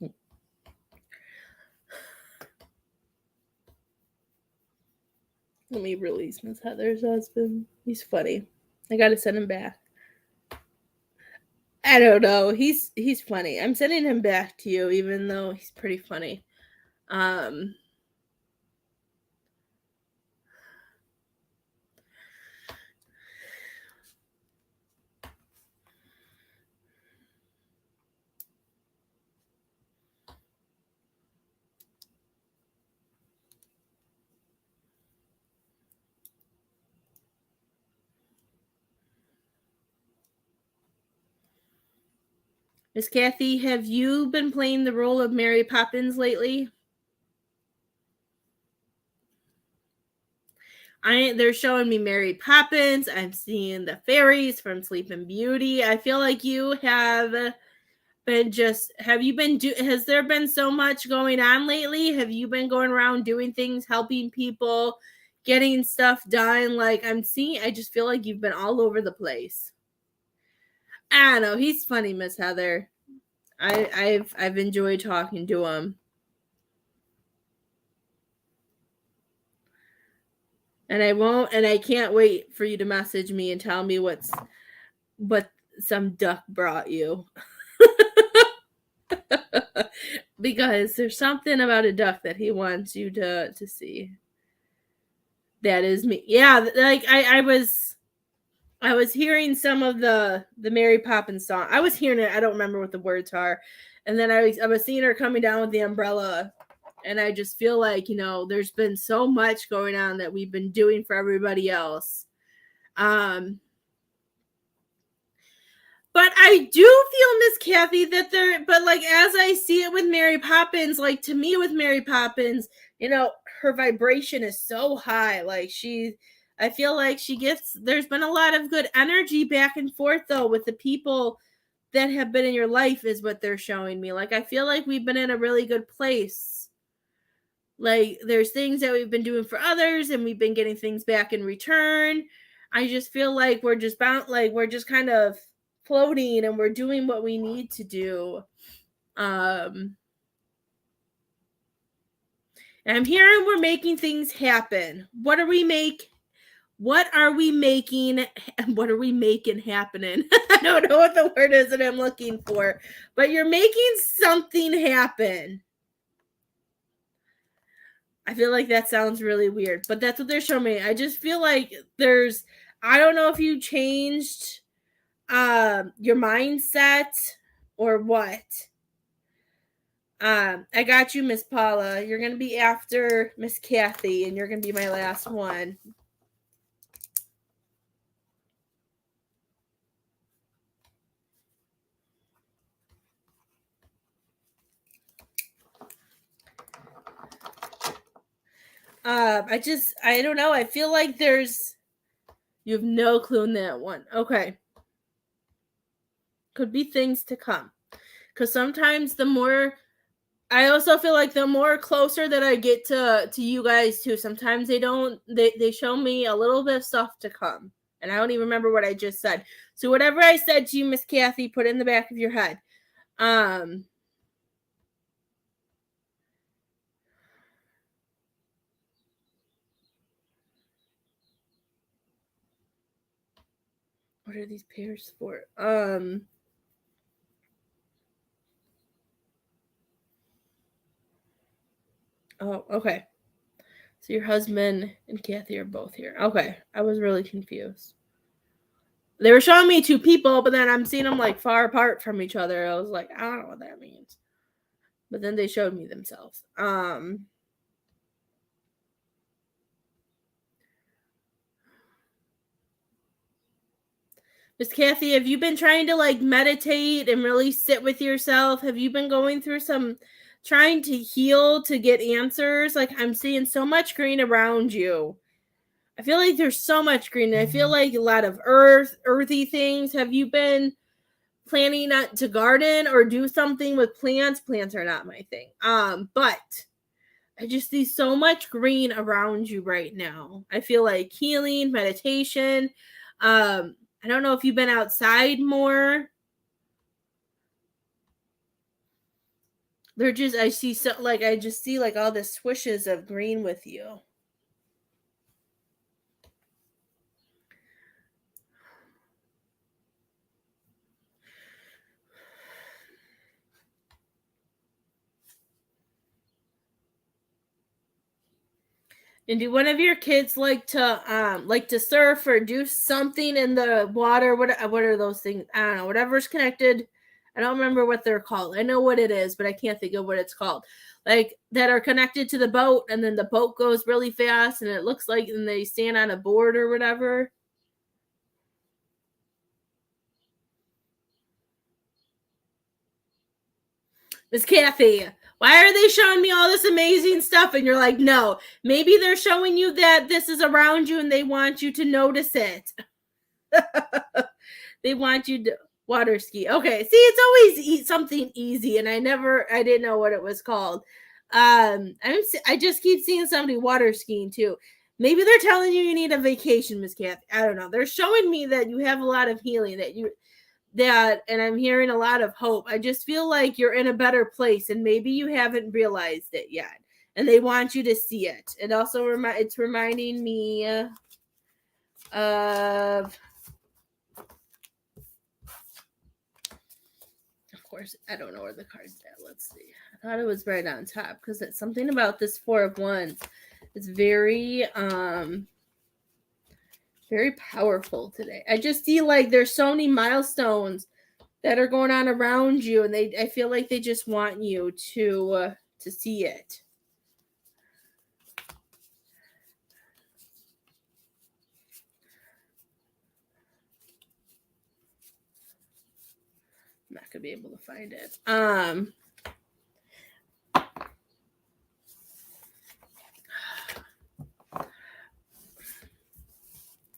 Let me release Miss Heather's husband. He's funny. I gotta send him back. I don't know. He's funny. I'm sending him back to you, even though he's pretty funny. Miss Kathy, have you been playing the role of Mary Poppins lately? They're showing me Mary Poppins. I'm seeing the fairies from Sleeping Beauty. I feel like you have been has there been so much going on lately? Have you been going around doing things, helping people, getting stuff done? Like I just feel like you've been all over the place. I don't know. He's funny, Miss Heather. I've enjoyed talking to him. And I can't wait for you to message me and tell me what some duck brought you. Because there's something about a duck that he wants you to see. That is me. Yeah, like I was hearing some of the Mary Poppins song. I was hearing it. I don't remember what the words are. And then I was seeing her coming down with the umbrella. And I just feel like, there's been so much going on that we've been doing for everybody else. But I do feel, Miss Kathy, that but like, as I see it with Mary Poppins, like to me with Mary Poppins, her vibration is so high. Like I feel like there's been a lot of good energy back and forth though with the people that have been in your life is what they're showing me. Like, I feel like we've been in a really good place. Like, there's things that we've been doing for others and we've been getting things back in return. I just feel like we're just kind of floating and we're doing what we need to do. And I'm hearing we're making things happen. What are we making happening? I don't know what the word is that I'm looking for, but you're making something happen. I feel like that sounds really weird, but that's what they're showing me. I just feel like I don't know if you changed your mindset or what. I got you, Miss Paula. You're going to be after Miss Kathy, and you're going to be my last one. I don't know. I feel like you have no clue in that one. Okay. Could be things to come. Because sometimes I also feel like the more closer that I get to you guys too, sometimes they show me a little bit of stuff to come. And I don't even remember what I just said. So whatever I said to you, Miss Kathy, put it in the back of your head. What are these pairs for? Oh, okay. So your husband and Kathy are both here. Okay. I was really confused. They were showing me two people, but then I'm seeing them like far apart from each other. I was like, I don't know what that means. But then they showed me themselves. Miss Kathy, have you been trying to like meditate and really sit with yourself? Have you been going through trying to heal to get answers? Like, I'm seeing so much green around you. I feel like there's so much green. I feel like a lot of earthy things. Have you been planning to garden or do something with plants. Plants are not my thing. But I just see so much green around you right now. I feel like healing, meditation. I don't know if you've been outside more. I just see like all the swishes of green with you. And do one of your kids like to surf or do something in the water? What are those things? I don't know. Whatever's connected. I don't remember what they're called. I know what it is, but I can't think of what it's called. Like that are connected to the boat, and then the boat goes really fast, and it looks like and they stand on a board or whatever. Miss Kathy, why are they showing me all this amazing stuff? And you're like, no, maybe they're showing you that this is around you and they want you to notice it. They want you to water ski. Okay, see, it's always something easy, and I didn't know what it was called. I just keep seeing somebody water skiing too. Maybe they're telling you need a vacation, Miss Kathy. I don't know. They're showing me that you have a lot of healing, and I'm hearing a lot of hope. I just feel like you're in a better place, and maybe you haven't realized it yet, and they want you to see it. It also it's reminding me of course, I don't know where the card's at. Let's see. I thought it was right on top because it's something about this Four of Wands. It's very very powerful today. I just see like there's so many milestones that are going on around you, and I feel like they just want you to see it. I'm not gonna be able to find it.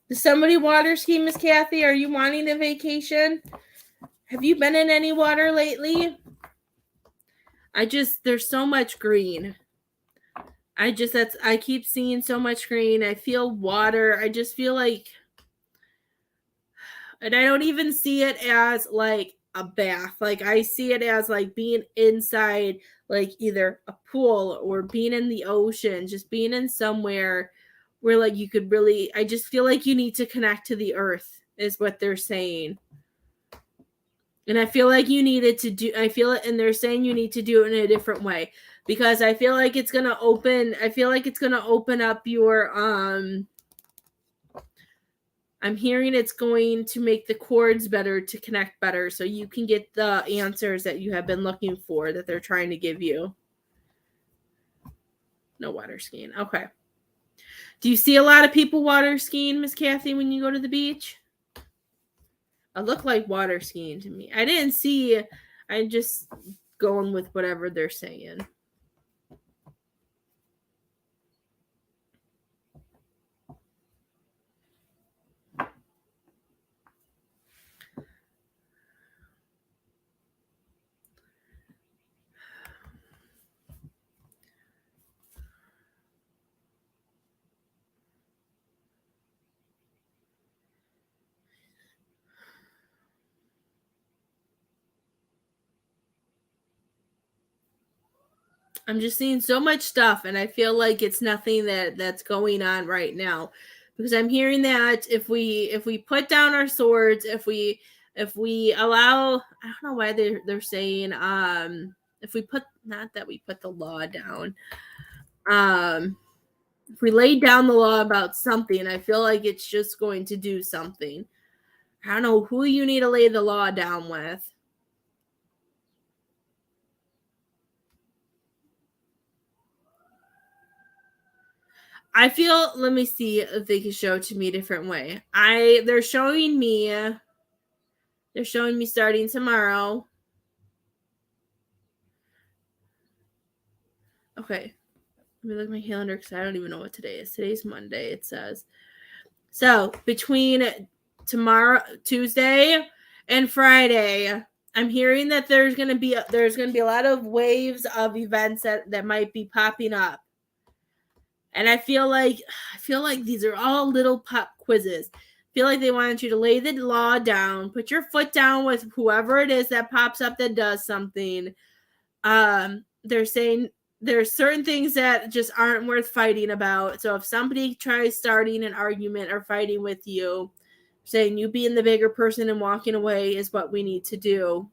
Does somebody water ski, Miss Kathy? Are you wanting a vacation? Have you been in any water lately? There's so much green. I keep seeing so much green. I feel water. I just feel like, and I don't even see it as like a bath. Like I see it as like being inside, like either a pool or being in the ocean, just being in somewhere where like you could really, I just feel like you need to connect to the earth is what they're saying. And I feel like you needed to do, I feel it, and they're saying you need to do it in a different way because I feel like it's going to open up your, I'm hearing it's going to make the chords better to connect better so you can get the answers that you have been looking for that they're trying to give you. No water skiing. Okay. Do you see a lot of people water skiing, Miss Kathy, when you go to the beach? It looked like water skiing to me. I didn't see. I'm just going with whatever they're saying. I'm just seeing so much stuff, and I feel like it's nothing that's going on right now, because I'm hearing that if we put down our swords, if we allow, I don't know why they're saying if we put, not that we put the law down, if we lay down the law about something, I feel like it's just going to do something. I don't know who you need to lay the law down with. I feel, let me see if they can show it to me a different way. They're showing me starting tomorrow. Okay. Let me look at my calendar because I don't even know what today is. Today's Monday, it says. So between tomorrow, Tuesday, and Friday. I'm hearing that there's gonna be a lot of waves of events that might be popping up. And I feel like these are all little pop quizzes. I feel like they want you to lay the law down, put your foot down with whoever it is that pops up that does something. They're saying there's certain things that just aren't worth fighting about. So if somebody tries starting an argument or fighting with you, saying you being the bigger person and walking away is what we need to do.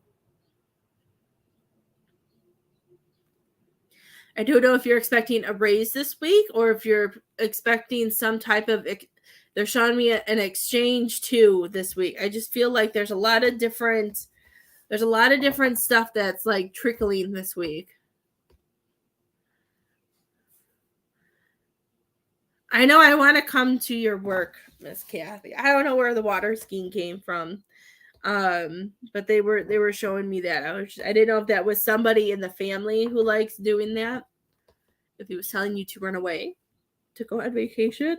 I don't know if you're expecting a raise this week or if you're expecting some type of. They're showing me an exchange too this week. I just feel like there's a lot of different stuff that's like trickling this week. I know I want to come to your work, Miss Kathy. I don't know where the water skiing came from. But they were showing me that. I didn't know if that was somebody in the family who likes doing that. If he was telling you to run away, to go on vacation.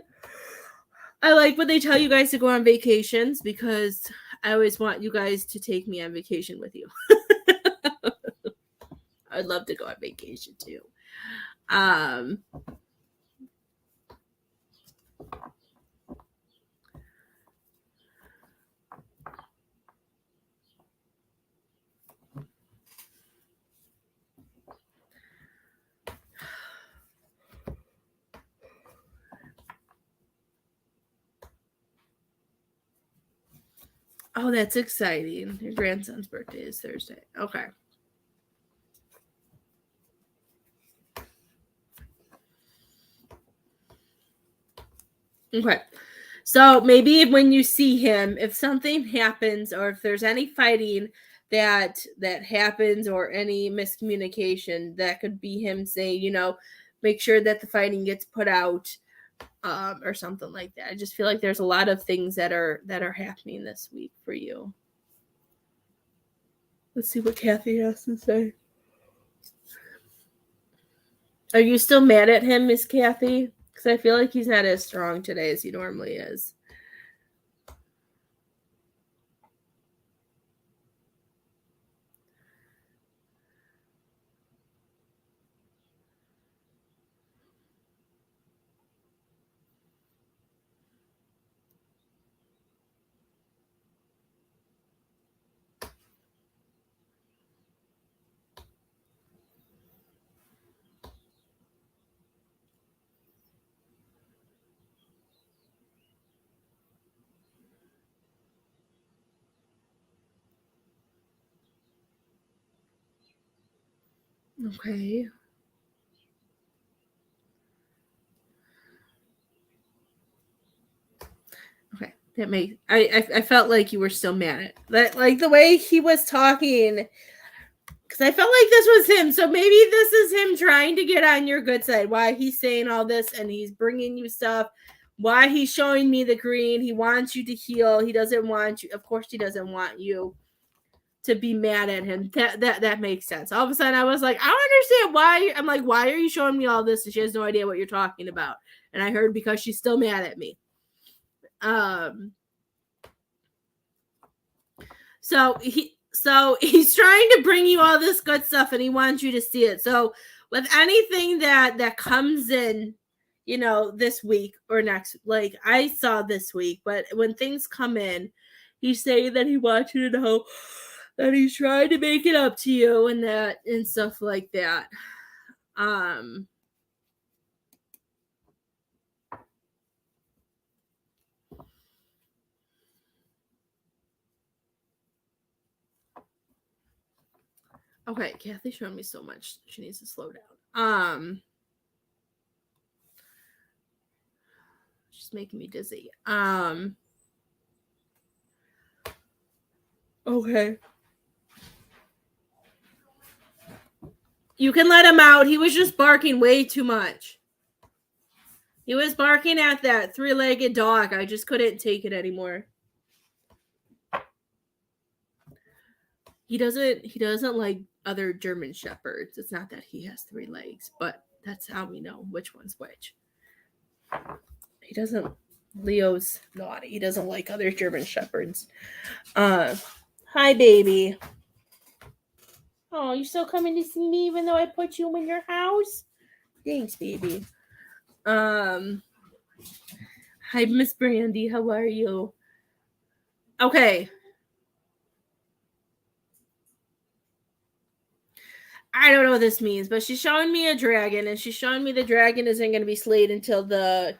I like when they tell you guys to go on vacations because I always want you guys to take me on vacation with you. I'd love to go on vacation too. Oh, that's exciting. Your grandson's birthday is Thursday. Okay. Okay. So maybe when you see him, if something happens or if there's any fighting that happens or any miscommunication, that could be him saying, make sure that the fighting gets put out, or something like that. I just feel like there's a lot of things that are happening this week for you. Let's see what Kathy has to say. Are you still mad at him, Miss Kathy? Because I feel like he's not as strong today as he normally is. Okay. Okay. That made I felt like you were still mad at that, like the way he was talking, because I felt like this was him. So maybe this is him trying to get on your good side. Why he's saying all this and he's bringing you stuff. Why he's showing me the green. He wants you to heal. He doesn't want you. Of course, he doesn't want you to be mad at him. That makes sense. All of a sudden, I was like, I don't understand why. I'm like, why are you showing me all this? And she has no idea what you're talking about. And I heard because she's still mad at me. So he's trying to bring you all this good stuff, and he wants you to see it. So with anything that comes in, this week or next, like I saw this week, but when things come in, he's saying that he wants you to know that he's trying to make it up to you and stuff like that. Okay, Kathy's showing me so much. She needs to slow down. She's making me dizzy. Okay. You can let him out. He was just barking way too much. He was barking at that three-legged dog. I just couldn't take it anymore. He doesn't like other German shepherds. It's not that he has 3 legs, but that's how we know which one's which. He doesn't. Leo's naughty. He doesn't like other German shepherds. Hi, baby. Oh, you're still coming to see me even though I put you in your house? Thanks, baby. Hi, Miss Brandy. How are you? Okay. I don't know what this means, but she's showing me a dragon, and she's showing me the dragon isn't going to be slayed until the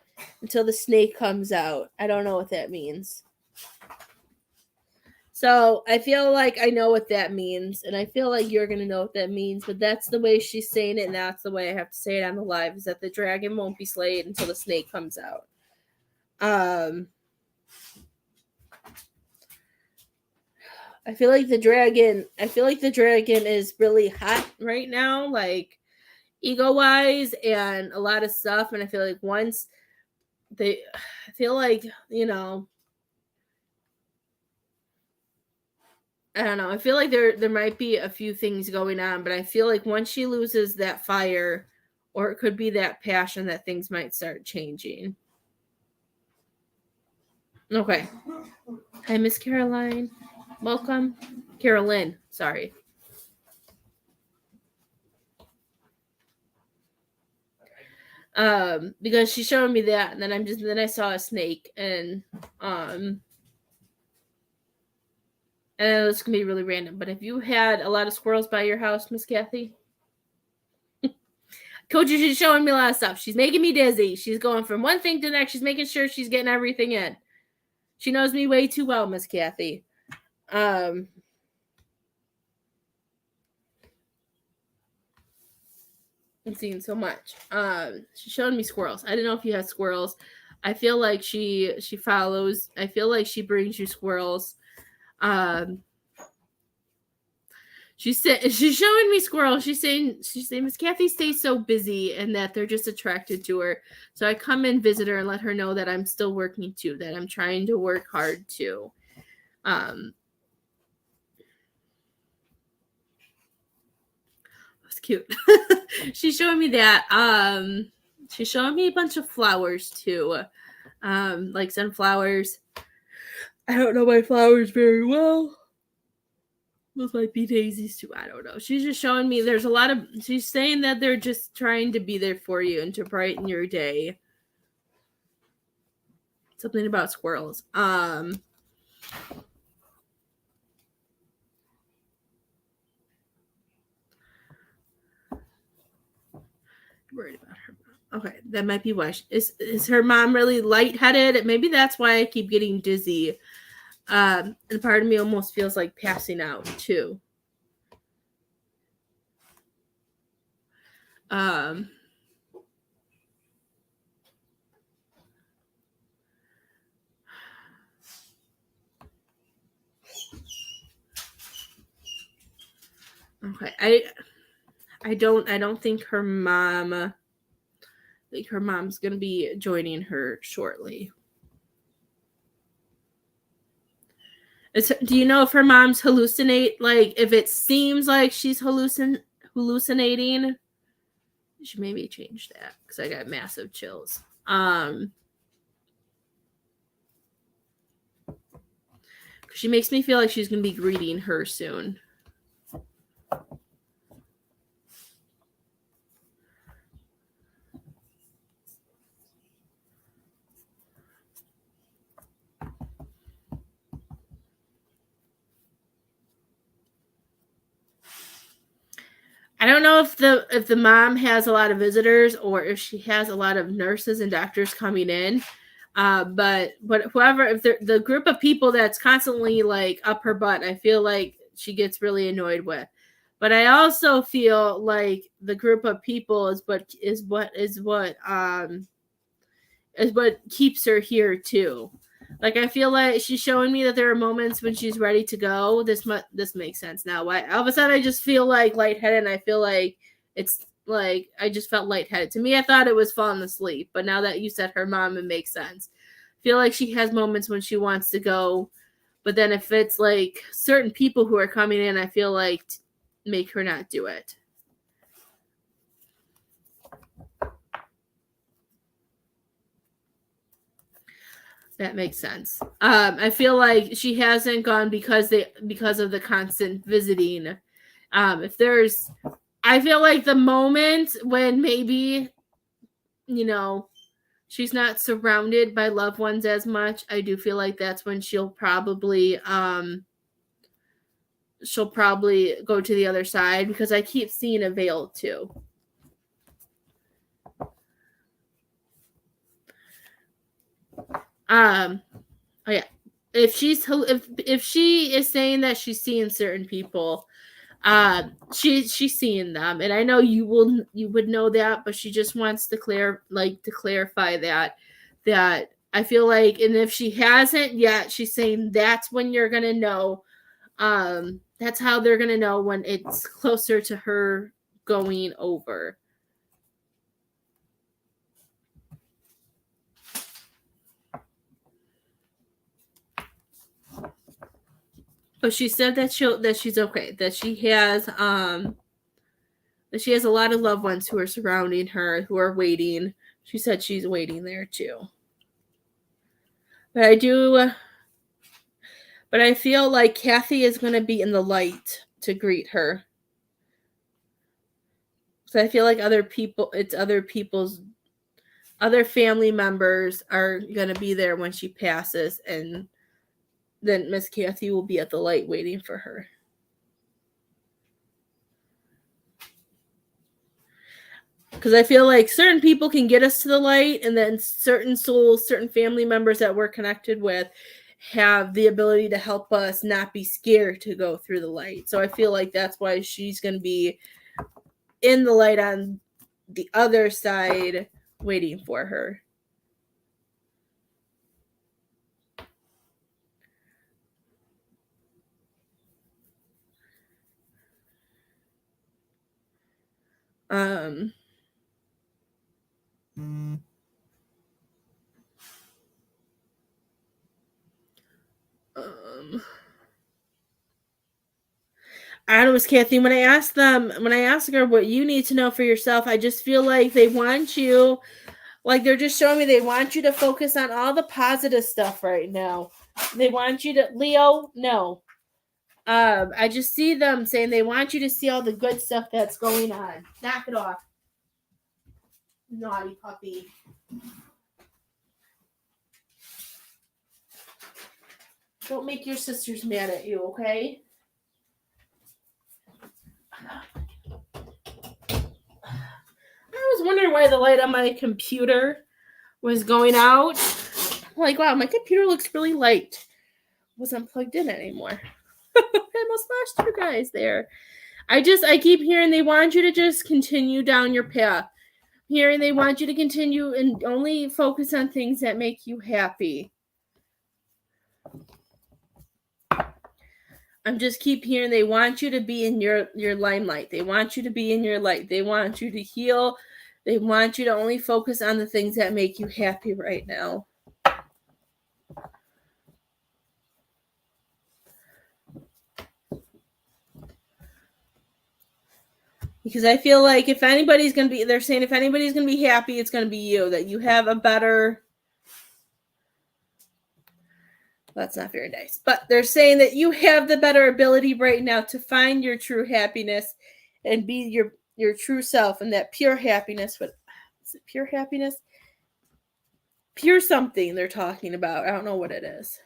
snake comes out. I don't know what that means. So I feel like I know what that means, and I feel like you're gonna know what that means. But that's the way she's saying it, and that's the way I have to say it on the live: is that the dragon won't be slayed until the snake comes out. I feel like the dragon. I feel like the dragon is really hot right now, like ego wise, and a lot of stuff. And I feel like once they, I feel like I don't know. I feel like there might be a few things going on, but I feel like once she loses that fire, or it could be that passion, that things might start changing. Okay. Hi, Miss Caroline. Welcome. Carolyn, sorry. Because she's showing me that, and then I saw a snake, and it's gonna be really random. But have you had a lot of squirrels by your house, Miss Kathy? Coach, she's showing me a lot of stuff. She's making me dizzy. She's going from one thing to the next. She's making sure she's getting everything in. She knows me way too well, Miss Kathy. I'm seeing so much. She's showing me squirrels. I don't know if you have squirrels. I feel like she follows. I feel like she brings you squirrels. She's showing me squirrels. She's saying Miss Kathy stays so busy and that they're just attracted to her. So I come and visit her and let her know that I'm still working too, that I'm trying to work hard too. That's cute. She's showing me that. She's showing me a bunch of flowers too, like sunflowers. I don't know my flowers very well. Those might be daisies too. I don't know. She's just showing me there's a lot of. She's saying that they're just trying to be there for you and to brighten your day. Something about squirrels. Worried about her mom. Okay, that might be why. Is her mom really lightheaded? Maybe that's why I keep getting dizzy. And part of me almost feels like passing out too. Okay, I don't think her mom. Like her mom's gonna be joining her shortly. Do you know if her mom's hallucinate? Like if it seems like she's hallucinating, she maybe change that because I got massive chills. She makes me feel like she's gonna be greeting her soon. I don't know if the mom has a lot of visitors or if she has a lot of nurses and doctors coming in. But whoever, if the group of people that's constantly like up her butt, I feel like she gets really annoyed with. But I also feel like the group of people is what keeps her here too. Like I feel like she's showing me that there are moments when she's ready to go. This makes sense now. Why all of a sudden I just feel like lightheaded, and I feel like it's like I just felt lightheaded. To me, I thought it was falling asleep, but now that you said her mom, it makes sense. I feel like she has moments when she wants to go, but then if it's like certain people who are coming in, I feel like make her not do it. That makes sense. I feel like she hasn't gone because of the constant visiting. If there's, I feel like the moment when maybe, you know, she's not surrounded by loved ones as much, I do feel like that's when she'll probably go to the other side, because I keep seeing a veil too. Oh yeah. If she is saying that she's seeing certain people, she's seeing them, and I know you would know that, but she just wants to clarify that I feel like, and if she hasn't yet, she's saying that's when you're gonna know. That's how they're gonna know, when it's closer to her going over. But she said that she's okay, that she has a lot of loved ones who are surrounding her, who are waiting. She said she's waiting there too. But I feel like Kathy is going to be in the light to greet her. So I feel like other family members are going to be there when she passes, and then Miss Kathy will be at the light waiting for her. Because I feel like certain people can get us to the light, and then certain souls, certain family members that we're connected with have the ability to help us not be scared to go through the light. So I feel like that's why she's going to be in the light on the other side waiting for her. Um, I don't know, Miss Kathy, when I ask her what you need to know for yourself, I just feel like they want you, like they're just showing me they want you to focus on all the positive stuff right now. They want you to, Leo, no. I just see them saying they want you to see all the good stuff that's going on. Knock it off. Naughty puppy. Don't make your sisters mad at you, okay? I was wondering why the light on my computer was going out. I'm like, wow, my computer looks really light. Wasn't plugged in anymore. I almost lost you guys there. I keep hearing they want you to just continue down your path. Hearing they want you to continue and only focus on things that make you happy. I'm just keep hearing they want you to be in your limelight. They want you to be in your light. They want you to heal. They want you to only focus on the things that make you happy right now. Because I feel like if anybody's going to be, they're saying if anybody's going to be happy, it's going to be you. That you have a better, that's not very nice. But they're saying that you have the better ability right now to find your true happiness and be your true self, and that pure happiness. What is it? Pure happiness? Pure something they're talking about. I don't know what it is.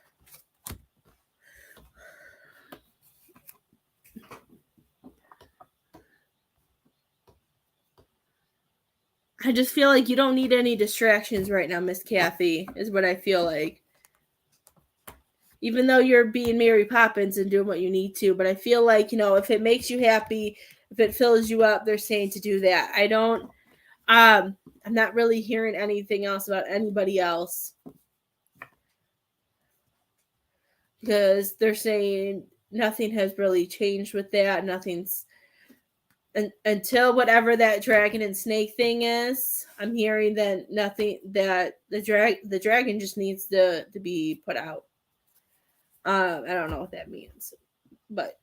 I just feel like you don't need any distractions right now, Miss Kathy, is what I feel like. Even though you're being Mary Poppins and doing what you need to, but I feel like, if it makes you happy, if it fills you up, they're saying to do that. I'm not really hearing anything else about anybody else. Because they're saying nothing has really changed with that. Nothing's until whatever that dragon and snake thing is. I'm hearing that nothing, that the dragon just needs to be put out. I don't know what that means, but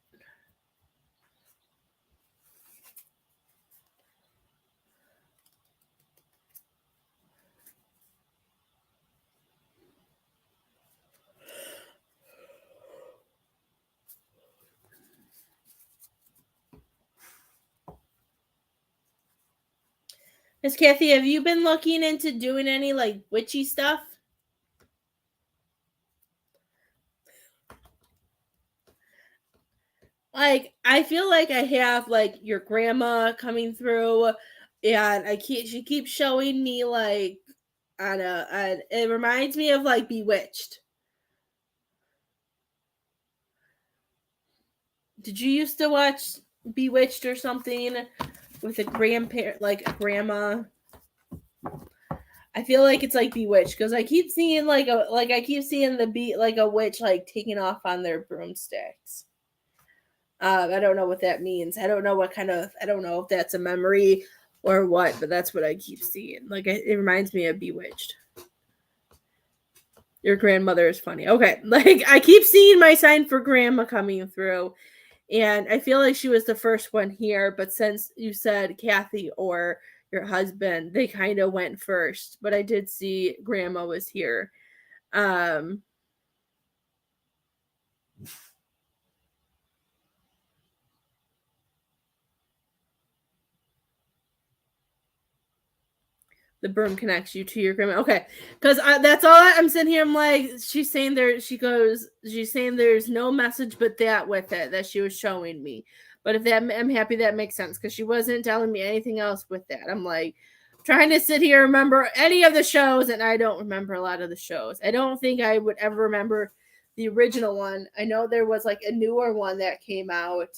Miss Kathy, have you been looking into doing any like witchy stuff? Like, I feel like I have like your grandma coming through, and she keeps showing me like it reminds me of like Bewitched. Did you used to watch Bewitched or something with a grandparent, like a grandma? I feel like it's like Bewitched because I keep seeing I keep seeing the beat like a witch like taking off on their broomsticks. I don't know what that means. I don't know what kind of. I don't know if that's a memory or what, but that's what I keep seeing. Like it reminds me of Bewitched. Your grandmother is funny. Okay, like I keep seeing my sign for grandma coming through, and I feel like she was the first one here. But since you said Kathy or your husband, they kind of went first. But I did see grandma was here. Um, the broom connects you to your grandma. Okay, because that's all I'm sitting here. I'm like, she's saying there. She's saying there's no message but that with it that she was showing me. But if that, I'm happy that makes sense because she wasn't telling me anything else with that. I'm like trying to sit here and remember any of the shows, and I don't remember a lot of the shows. I don't think I would ever remember the original one. I know there was like a newer one that came out.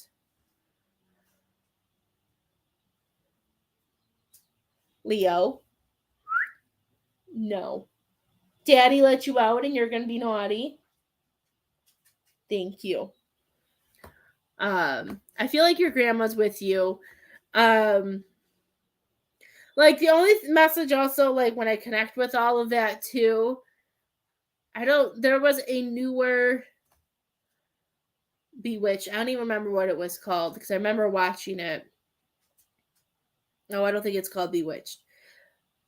Leo, no. Daddy let you out and you're gonna be naughty. Thank you. I feel like your grandma's with you. Um, like the only message also like when I connect with all of that too, I don't. There was a newer Bewitched. I don't even remember what it was called because I remember watching it. No, I don't think it's called Bewitched.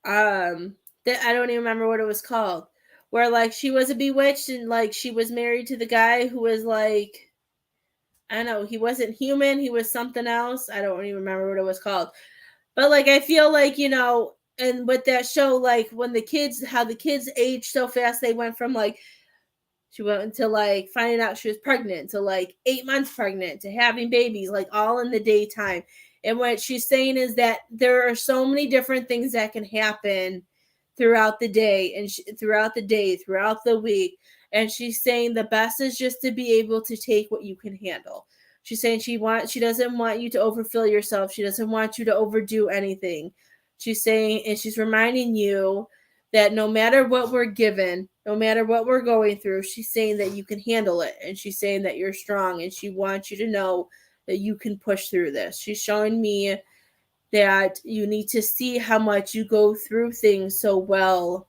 That I don't even remember what it was called. Where like she was a bewitched and like she was married to the guy who was like I don't know, he wasn't human, he was something else. I don't even remember what it was called. But like I feel like, and with that show, like when how the kids aged so fast, they went from like she went into like finding out she was pregnant to like 8 months pregnant to having babies, like all in the daytime. And what she's saying is that there are so many different things that can happen throughout the day and throughout the week. And she's saying the best is just to be able to take what you can handle. She's saying she doesn't want you to overfill yourself. She doesn't want you to overdo anything. She's saying, and she's reminding you that no matter what we're given, no matter what we're going through, she's saying that you can handle it. And she's saying that you're strong and she wants you to know that you can push through this. She's showing me that you need to see how much you go through things so well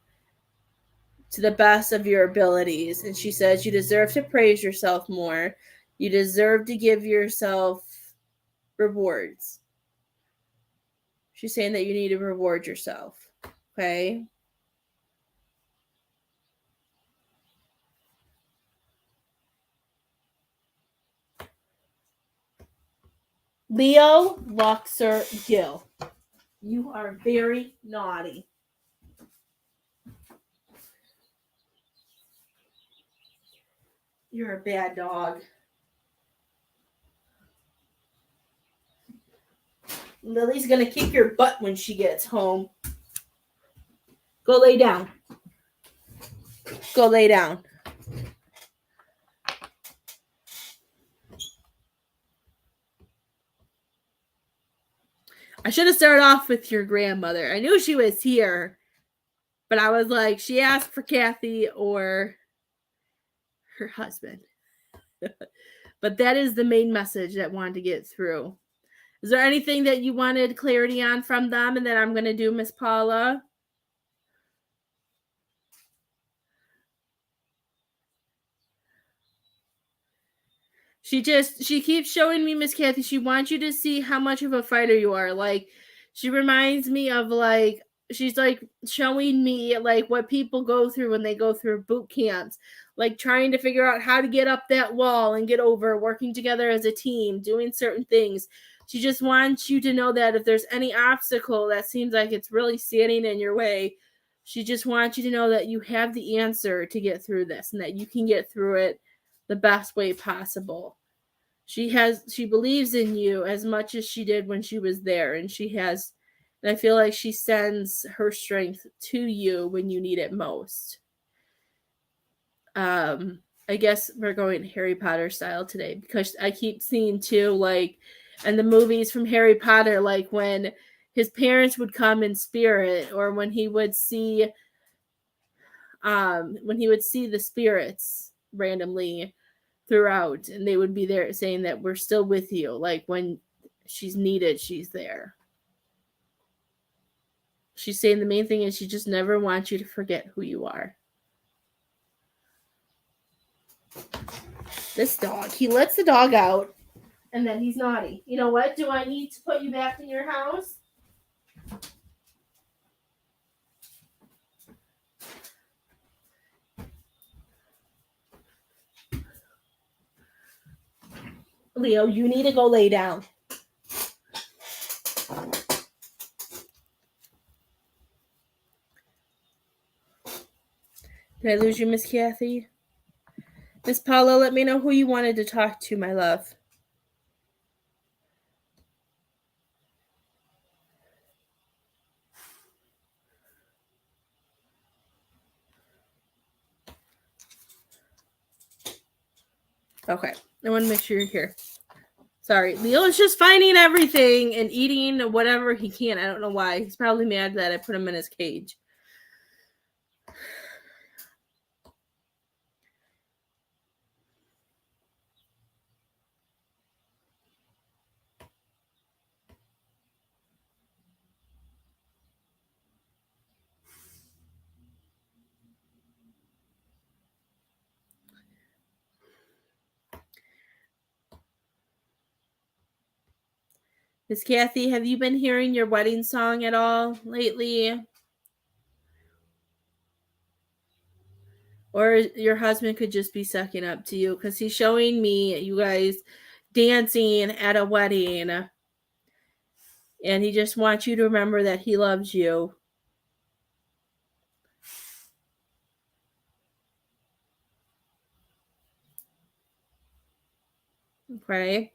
to the best of your abilities. And she says you deserve to praise yourself more. You deserve to give yourself rewards. She's saying that you need to reward yourself. Okay? Leo Luxor Gill. You are very naughty. You're a bad dog. Lily's gonna kick your butt when she gets home. Go lay down. Go lay down. I should have started off with your grandmother. I knew she was here, but I was like, she asked for Kathy or her husband. But that is the main message that I wanted to get through. Is there anything that you wanted clarity on from them? And then I'm going to do Miss Paula. She keeps showing me, Miss Kathy, she wants you to see how much of a fighter you are. Like, she reminds me of like, she's like showing me like what people go through when they go through boot camps, like trying to figure out how to get up that wall and get over, working together as a team, doing certain things, She just wants you to know that if there's any obstacle that seems like it's really standing in your way, she just wants you to know that you have the answer to get through this and that you can get through it the best way possible. She believes in you as much as she did when she was there, and I feel like she sends her strength to you when you need it most. I guess we're going Harry Potter style today because I keep seeing too, like, in the movies from Harry Potter, like when his parents would come in spirit, or when he would see the spirits randomly throughout, and they would be there saying that we're still with you, like when she's needed, she's there. She's saying the main thing is she just never wants you to forget who you are. This dog, he lets the dog out and then he's naughty. You know what? Do I need to put you back in your house? Leo, you need to go lay down. Did I lose you, Miss Kathy? Miss Paula, let me know who you wanted to talk to, my love. Okay, I want to make sure you're here. Sorry, Leo's just finding everything and eating whatever he can. I don't know why. He's probably mad that I put him in his cage. Miss Kathy, have you been hearing your wedding song at all lately? Or your husband could just be sucking up to you because he's showing me you guys dancing at a wedding. And he just wants you to remember that he loves you. Okay?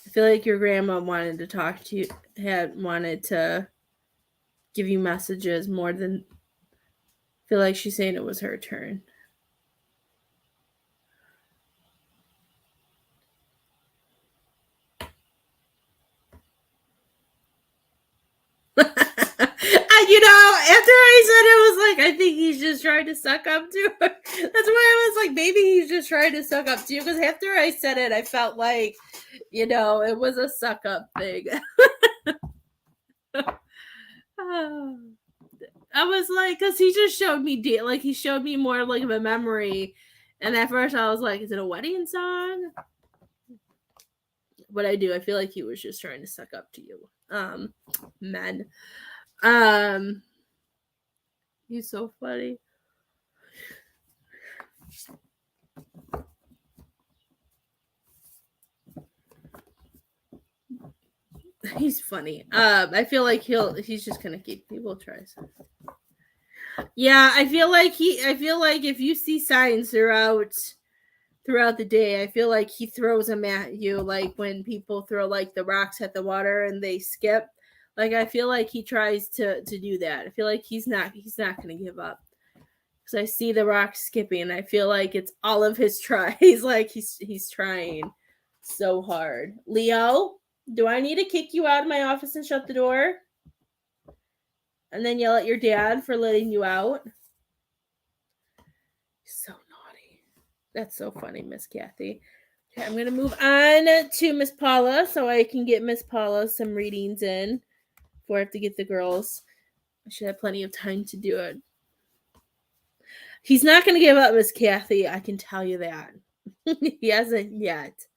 I feel like your grandma wanted to talk to you, had wanted to give you messages more than. I feel like she's saying it was her turn. After I said it was like, I think he's just trying to suck up to her. That's why I was like, maybe he's just trying to suck up to you. Because after I said it, I felt like, it was a suck up thing. I was like, because he just showed me, he showed me more like of a memory. And at first I was like, is it a wedding song? What I do, I feel like he was just trying to suck up to you. Men. He's so funny. He's funny. I feel like he's just gonna keep people try. Yeah, I feel like if you see signs throughout the day, I feel like he throws them at you, like when people throw like the rocks at the water and they skip. Like I feel like he tries to do that. I feel like he's not gonna give up. Because I see the rocks skipping, and I feel like it's all of his tries. Like he's trying so hard. Leo, do I need to kick you out of my office and shut the door? And then yell at your dad for letting you out? So naughty. That's so funny, Miss Kathy. Okay, I'm going to move on to Miss Paula so I can get Miss Paula some readings in before I have to get the girls. I should have plenty of time to do it. He's not going to give up, Miss Kathy. I can tell you that. He hasn't yet.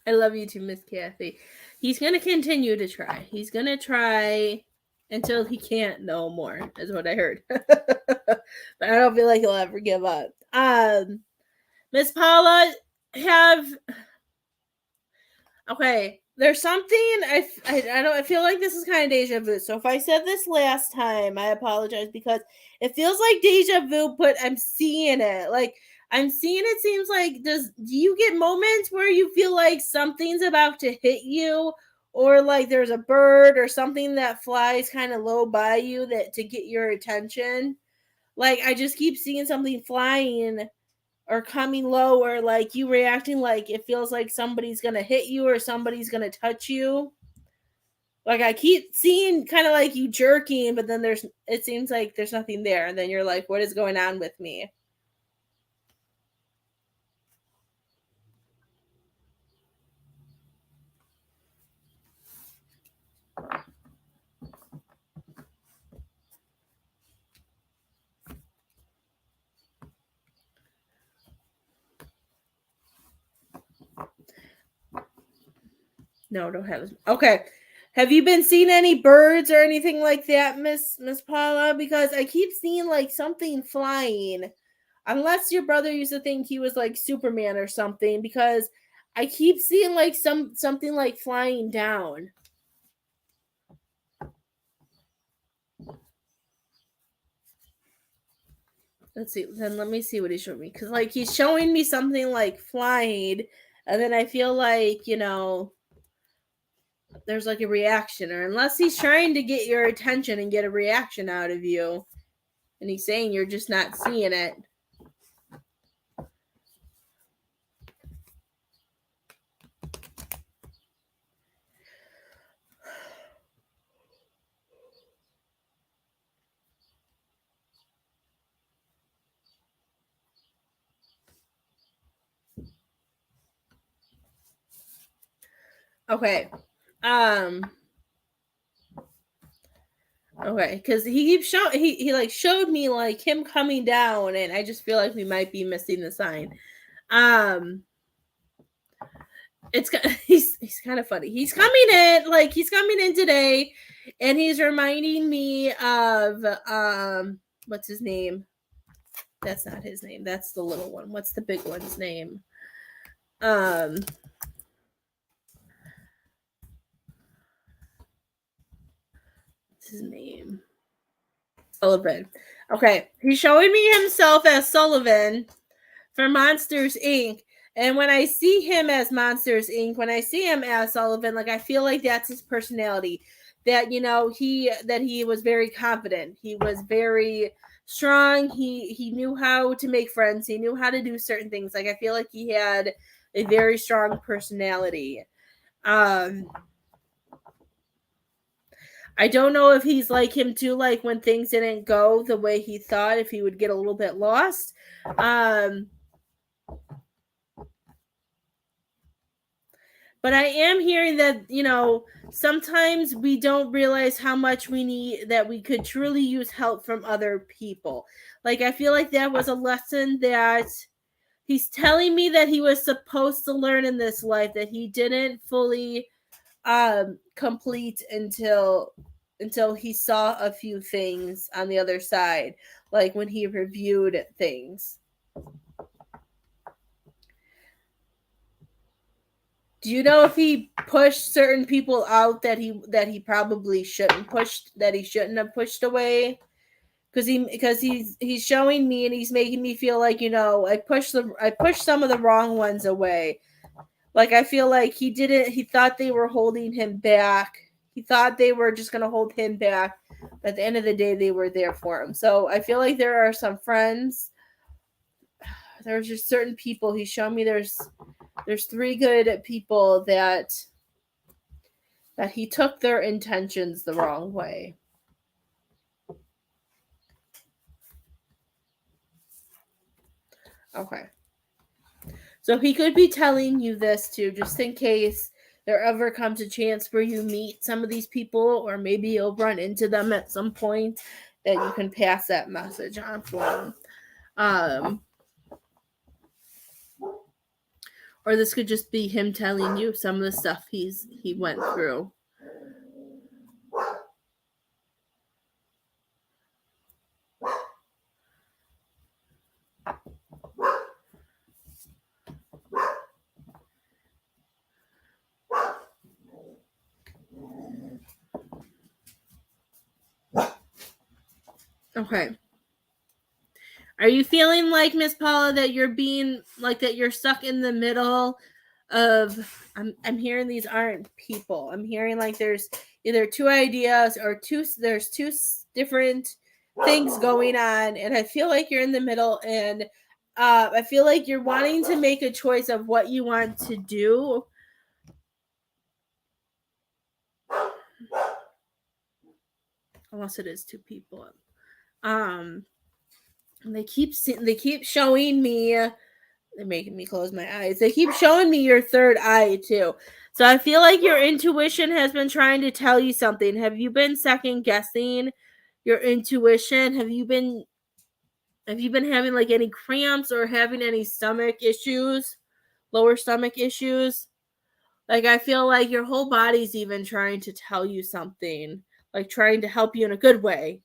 I love you too, Miss Kathy. He's gonna continue to try. He's gonna try until he can't no more, is what I heard. But I don't feel like he'll ever give up. Miss Paula, have okay. There's something I don't. I feel like this is kind of deja vu. So if I said this last time, I apologize because it feels like deja vu. But I'm seeing it. Like I'm seeing it. Seems like do you get moments where you feel like something's about to hit you, or like there's a bird or something that flies kind of low by you that to get your attention? Like I just keep seeing something flying or coming low or like you reacting like it feels like somebody's gonna hit you or somebody's gonna touch you. Like I keep seeing kind of like you jerking, but then it seems like there's nothing there, and then you're like, what is going on with me? No, don't have. Okay. Have you been seeing any birds or anything like that, Miss Paula? Because I keep seeing like something flying. Unless your brother used to think he was like Superman or something, because I keep seeing like something like flying down. Let's see. Then let me see what he's showing me. Because, like, he's showing me something like flying, and then I feel like, there's like a reaction. Or unless he's trying to get your attention and get a reaction out of you, and he's saying you're just not seeing it. Okay. Okay, because he keeps showing he like showed me like him coming down, and I just feel like we might be missing the sign. Um, it's he's kind of funny. He's coming in today, and he's reminding me of what's his name? That's not his name. That's the little one. What's the big one's name? What's his name? Sullivan. Okay, he's showing me himself as Sullivan for Monsters Inc. And when I see him as Monsters Inc., when I see him as Sullivan, like I feel like that's his personality. That he was very confident. He was very strong. He knew how to make friends. He knew how to do certain things. Like I feel like he had a very strong personality. I don't know if he's like him too, like when things didn't go the way he thought, if he would get a little bit lost. But I am hearing that, sometimes we don't realize how much we need, that we could truly use help from other people. Like, I feel like that was a lesson that he's telling me that he was supposed to learn in this life that he didn't fully complete until he saw a few things on the other side, like when he reviewed things. Do you know if he pushed certain people out that he probably shouldn't push, that he shouldn't have pushed away? Because he's showing me, and he's making me feel like, I pushed some of the wrong ones away. Like I feel like he thought they were holding him back. He thought they were just going to hold him back. But at the end of the day, they were there for him. So I feel like there are some friends. There's just certain people. He's shown me there's 3 good people that he took their intentions the wrong way. Okay. So he could be telling you this too, just in case there ever comes a chance where you meet some of these people, or maybe you'll run into them at some point, that you can pass that message on for them. Or this could just be him telling you some of the stuff he went through. Okay. Are you feeling like, Miss Paula, that you're being like that you're stuck in the middle of I'm hearing these aren't people. I'm hearing like there's either two ideas or there's two different things going on, and I feel like you're in the middle, and I feel like you're wanting to make a choice of what you want to do. Unless it is two people. They keep showing me. They're making me close my eyes. They keep showing me your third eye too. So I feel like your intuition has been trying to tell you something. Have you been second guessing your intuition? Have you been having like any cramps or having any stomach issues, lower stomach issues? Like I feel like your whole body's even trying to tell you something, like trying to help you in a good way.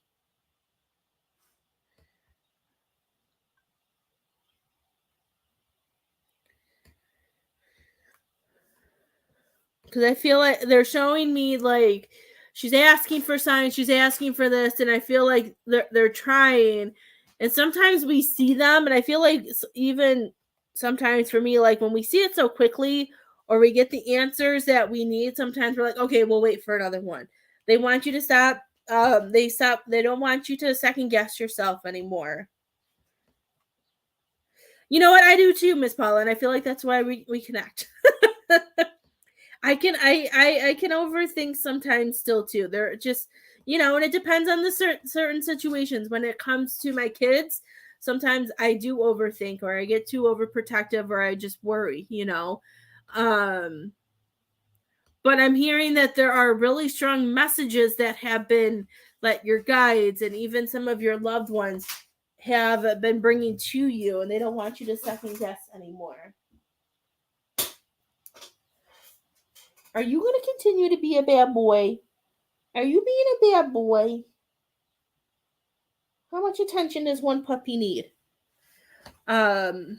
Because I feel like they're showing me like she's asking for signs, she's asking for this, and I feel like they're trying. And sometimes we see them, and I feel like even sometimes for me, like when we see it so quickly or we get the answers that we need, sometimes we're like, okay, we'll wait for another one. They want you to stop. They don't want you to second guess yourself anymore. You know what? I do too, Miss Paula, and I feel like that's why we connect. I can overthink sometimes still too. They're just and it depends on the certain situations. When it comes to my kids, sometimes I do overthink, or I get too overprotective, or I just worry. But I'm hearing that there are really strong messages that have been like your guides and even some of your loved ones have been bringing to you, and they don't want you to second guess anymore. Are you going to continue to be a bad boy? Are you being a bad boy? How much attention does one puppy need? They're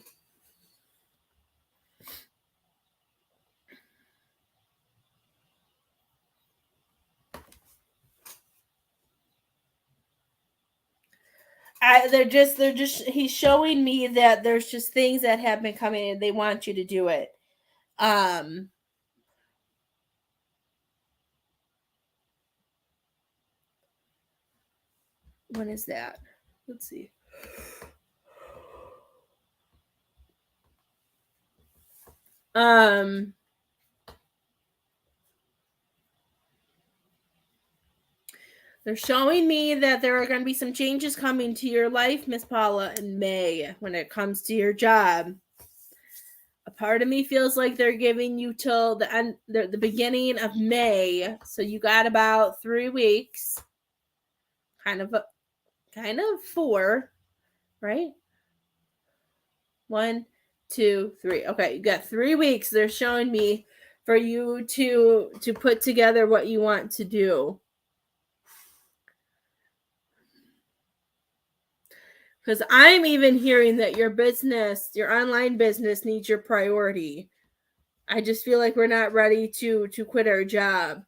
just he's showing me that there's just things that have been coming and they want you to do it. When is that? Let's see. They're showing me that there are going to be some changes coming to your life, Miss Paula, in May when it comes to your job. A part of me feels like they're giving you till the end, the beginning of May, so you got about 3 weeks, kind of 4, right? 1, 2, 3. Okay, you got 3 weeks. They're showing me for you to put together what you want to do. Because I'm even hearing that your business, your online business, needs your priority. I just feel like we're not ready to quit our job.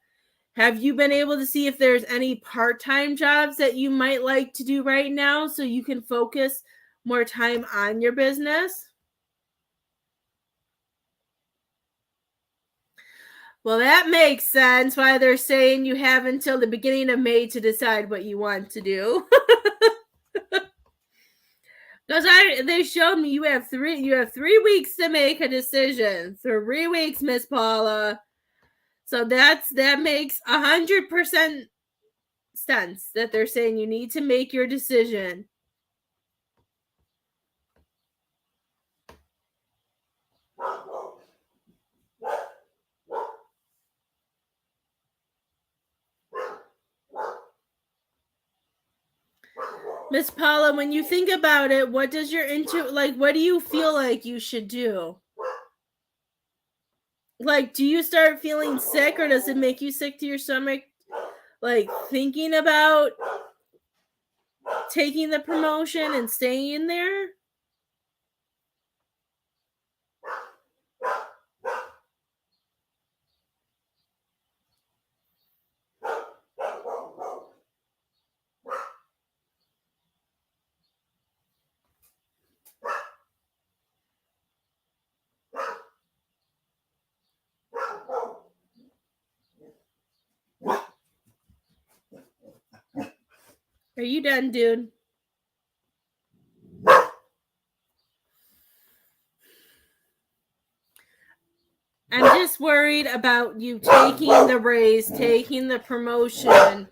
Have you been able to see if there's any part-time jobs that you might like to do right now so you can focus more time on your business? Well, that makes sense why they're saying you have until the beginning of May to decide what you want to do. Because they showed me you have 3 weeks to make a decision. 3 weeks, Miss Paula. So that makes 100% sense that they're saying you need to make your decision. Miss Paula, when you think about it, what does your what do you feel like you should do? Like, do you start feeling sick, or does it make you sick to your stomach, like, thinking about taking the promotion and staying there? Are you done, dude? I'm just worried about you taking the raise, taking the promotion,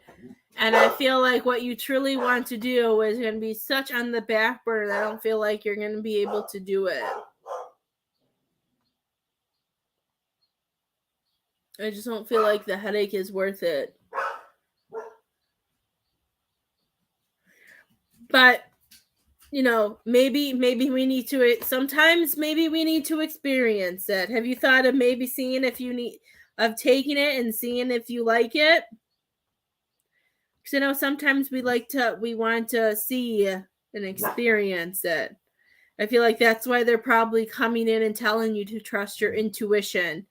and I feel like what you truly want to do is going to be such on the back burner that I don't feel like you're going to be able to do it. I just don't feel like the headache is worth it. But, you know, maybe we need to, sometimes maybe we need to experience it. Have you thought of maybe seeing if you need, of taking it and seeing if you like it? Because I know sometimes we want to see and experience it. I feel like that's why they're probably coming in and telling you to trust your intuition.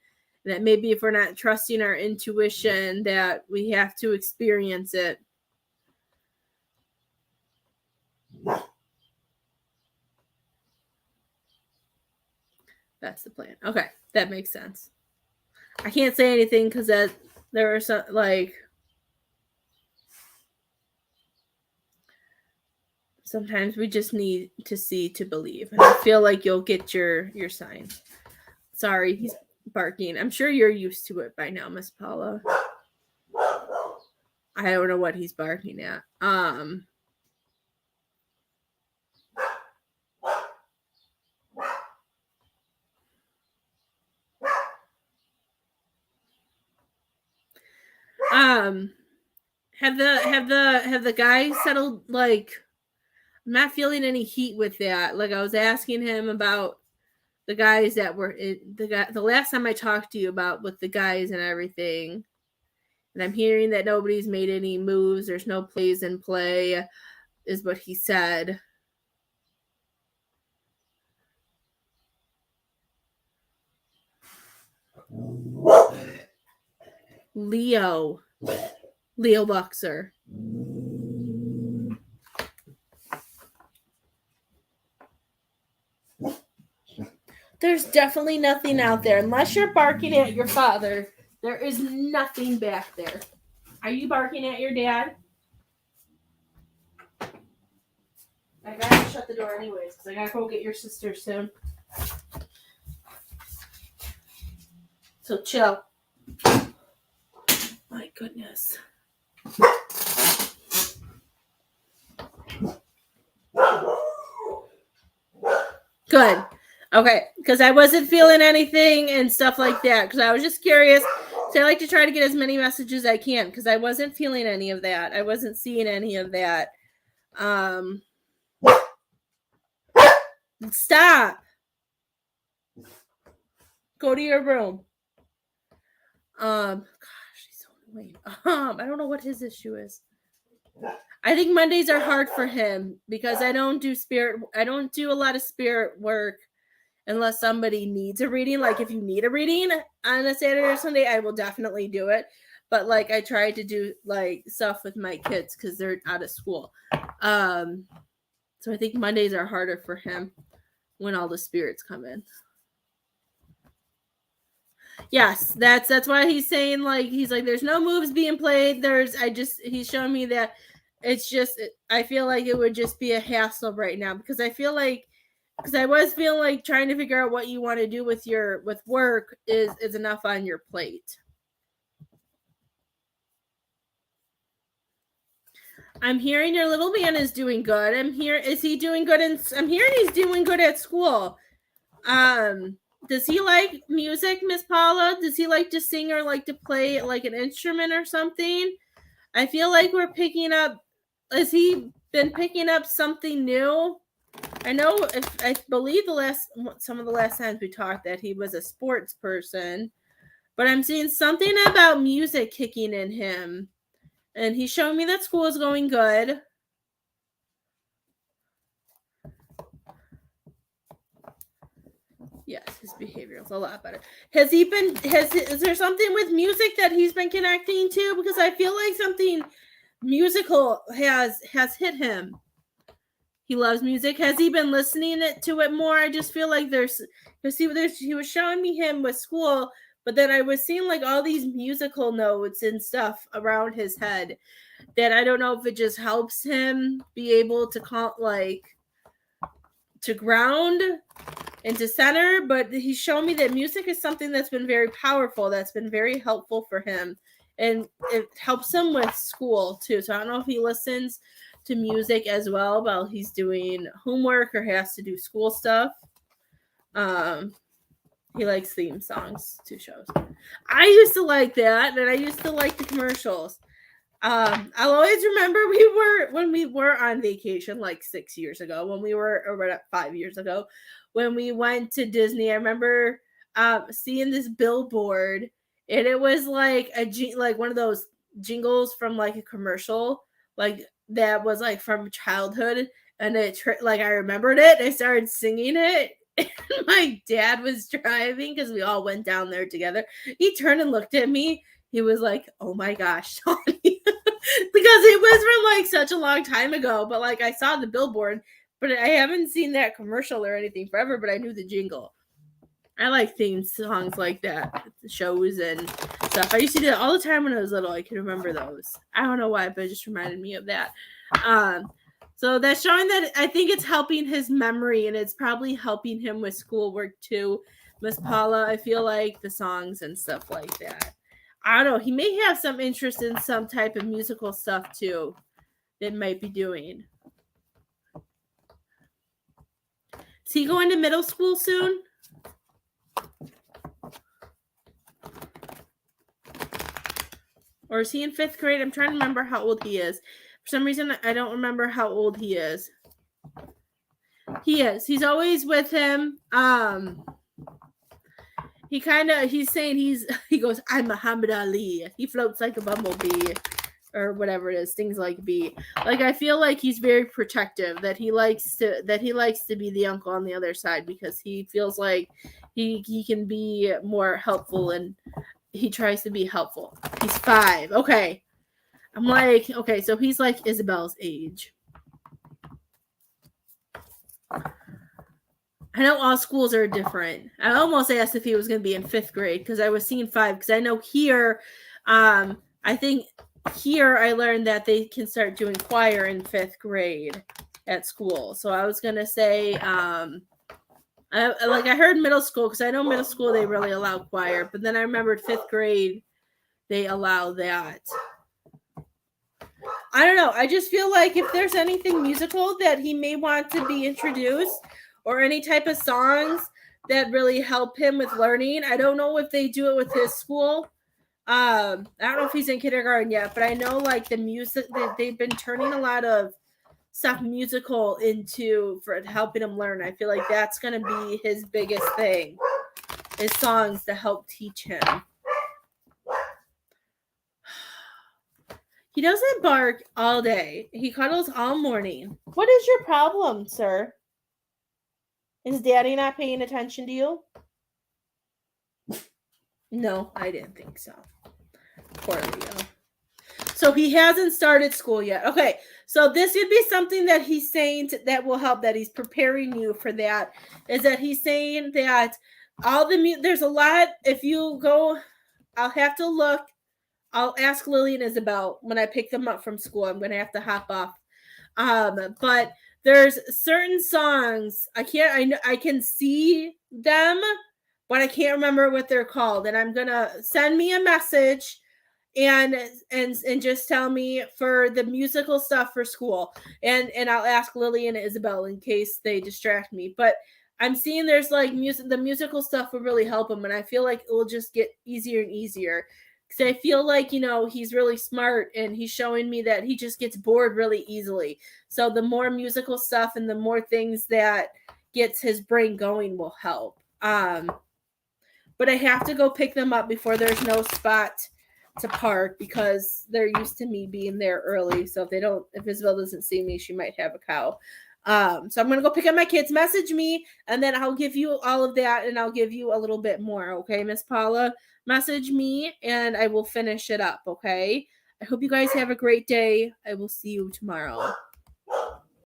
That maybe if we're not trusting our intuition, that we have to experience it. That's the plan. Okay, that makes sense. I can't say anything because there are some, like, sometimes we just need to see to believe. And I feel like you'll get your sign. Sorry, he's barking. I'm sure you're used to it by now, Miss Paula. I don't know what he's barking at. Have the guys settled? Like, I'm not feeling any heat with that. Like, I was asking him about the guys that were the last time I talked to you about with the guys and everything, and I'm hearing that nobody's made any moves. There's no plays in play, is what he said. Leo Luxor. There's definitely nothing out there. Unless you're barking at your father, there is nothing back there. Are you barking at your dad? I gotta shut the door anyways, because I gotta go get your sister soon. So chill. My goodness. Good. Okay, because I wasn't feeling anything and stuff like that, because I was just curious. So I like to try to get as many messages as I can, because I wasn't feeling any of that. I wasn't seeing any of that. Stop. Go to your room. Gosh, he's so annoying. I don't know what his issue is. I think Mondays are hard for him because I don't do a lot of spirit work unless somebody needs a reading. Like, if you need a reading on a Saturday or Sunday, I will definitely do it. But, like, I try to do, like, stuff with my kids because they're out of school. So I think Mondays are harder for him when all the spirits come in. Yes, that's why he's saying, like, he's like, there's no moves being played. He's showing me that it's just, I feel like it would just be a hassle right now, because I feel like, because I was feeling like trying to figure out what you want to do with work is enough on your plate. I'm hearing your little man is doing good. Is he doing good? I'm hearing he's doing good at school. Does he like music, Miss Paula? Does he like to sing or like to play like an instrument or something? I feel like we're picking up. Has he been picking up something new? I know. I believe some of the last times we talked that he was a sports person. but I'm seeing something about music kicking in him. And he's showing me that school is going good. Yes, his behavior is a lot better. Is there something with music that he's been connecting to? Because I feel like something musical has hit him. He loves music. Has he been listening to it more? I just feel like he was showing me him with school, but then I was seeing like all these musical notes and stuff around his head that I don't know if it just helps him be able to to ground and to center, but he's shown me that music is something that's been very powerful, that's been very helpful for him, and it helps him with school too. So I don't know if he listens to music as well while he's doing homework or has to do school stuff. He likes theme songs to shows. I used to like that, and I used to like the commercials. I'll always remember when we were on vacation like 6 years ago, or 5 years ago, when we went to Disney. I remember seeing this billboard, and it was like like one of those jingles from like a commercial, like that was like from childhood, and like I remembered it. I started singing it. And my dad was driving because we all went down there together. He turned and looked at me. He was like, "Oh my gosh, Tony." Because it was from like such a long time ago, but like I saw the billboard, but I haven't seen that commercial or anything forever, but I knew the jingle. I like theme songs like that, shows and stuff. I used to do that all the time when I was little. I can remember those. I don't know why, but it just reminded me of that. So that's showing that I think it's helping his memory, and it's probably helping him with schoolwork too. Miss Paula, I feel like the songs and stuff like that. I don't know. He may have some interest in some type of musical stuff too that might be doing. Is he going to middle school soon? Or is he in 5th grade? I'm trying to remember how old he is. For some reason, I don't remember how old he is. He is. He's always with him. He's saying he goes, "I'm Muhammad Ali." He floats like a bumblebee or whatever it is, things like bee. Like I feel like he's very protective, that he likes to be the uncle on the other side because he feels like he can be more helpful, and he tries to be helpful. He's 5. Okay. I'm like, okay, so he's like Isabel's age. I know all schools are different. I almost asked if he was going to be in 5th grade because I was seeing 5, because I know here, I think here I learned that they can start doing choir in 5th grade at school. So I was going to say, I heard middle school, because I know middle school they really allow choir, but then I remembered 5th grade they allow that. I don't know. I just feel like if there's anything musical that he may want to be introduced, or any type of songs that really help him with learning. I don't know if they do it with his school. I don't know if he's in kindergarten yet, but I know like the music that they've been turning a lot of stuff musical into for helping him learn. I feel like that's going to be his biggest thing, is songs to help teach him. He doesn't bark all day. He cuddles all morning. What is your problem, sir? Is Daddy not paying attention to you? No, I didn't think so. Poor Leo. So he hasn't started school yet. Okay, so this would be something that he's saying that will help, that he's preparing you for that, is that he's saying that there's a lot, if you go, I'll have to look, I'll ask Lily and Isabel when I pick them up from school. I'm going to have to hop off. But there's certain songs I can see them, but I can't remember what they're called. And I'm gonna send me a message and just tell me for the musical stuff for school. And I'll ask Lily and Isabel in case they distract me. But I'm seeing there's like the musical stuff will really help him, and I feel like it will just get easier and easier. Because I feel like, he's really smart, and he's showing me that he just gets bored really easily. So the more musical stuff and the more things that gets his brain going will help. But I have to go pick them up before there's no spot to park because they're used to me being there early. So if Isabel doesn't see me, she might have a cow. So I'm gonna go pick up my kids. Message me, and then I'll give you all of that, and I'll give you a little bit more. Okay, Miss Paula, message me, and I will finish it up. Okay. I hope you guys have a great day. I will see you tomorrow.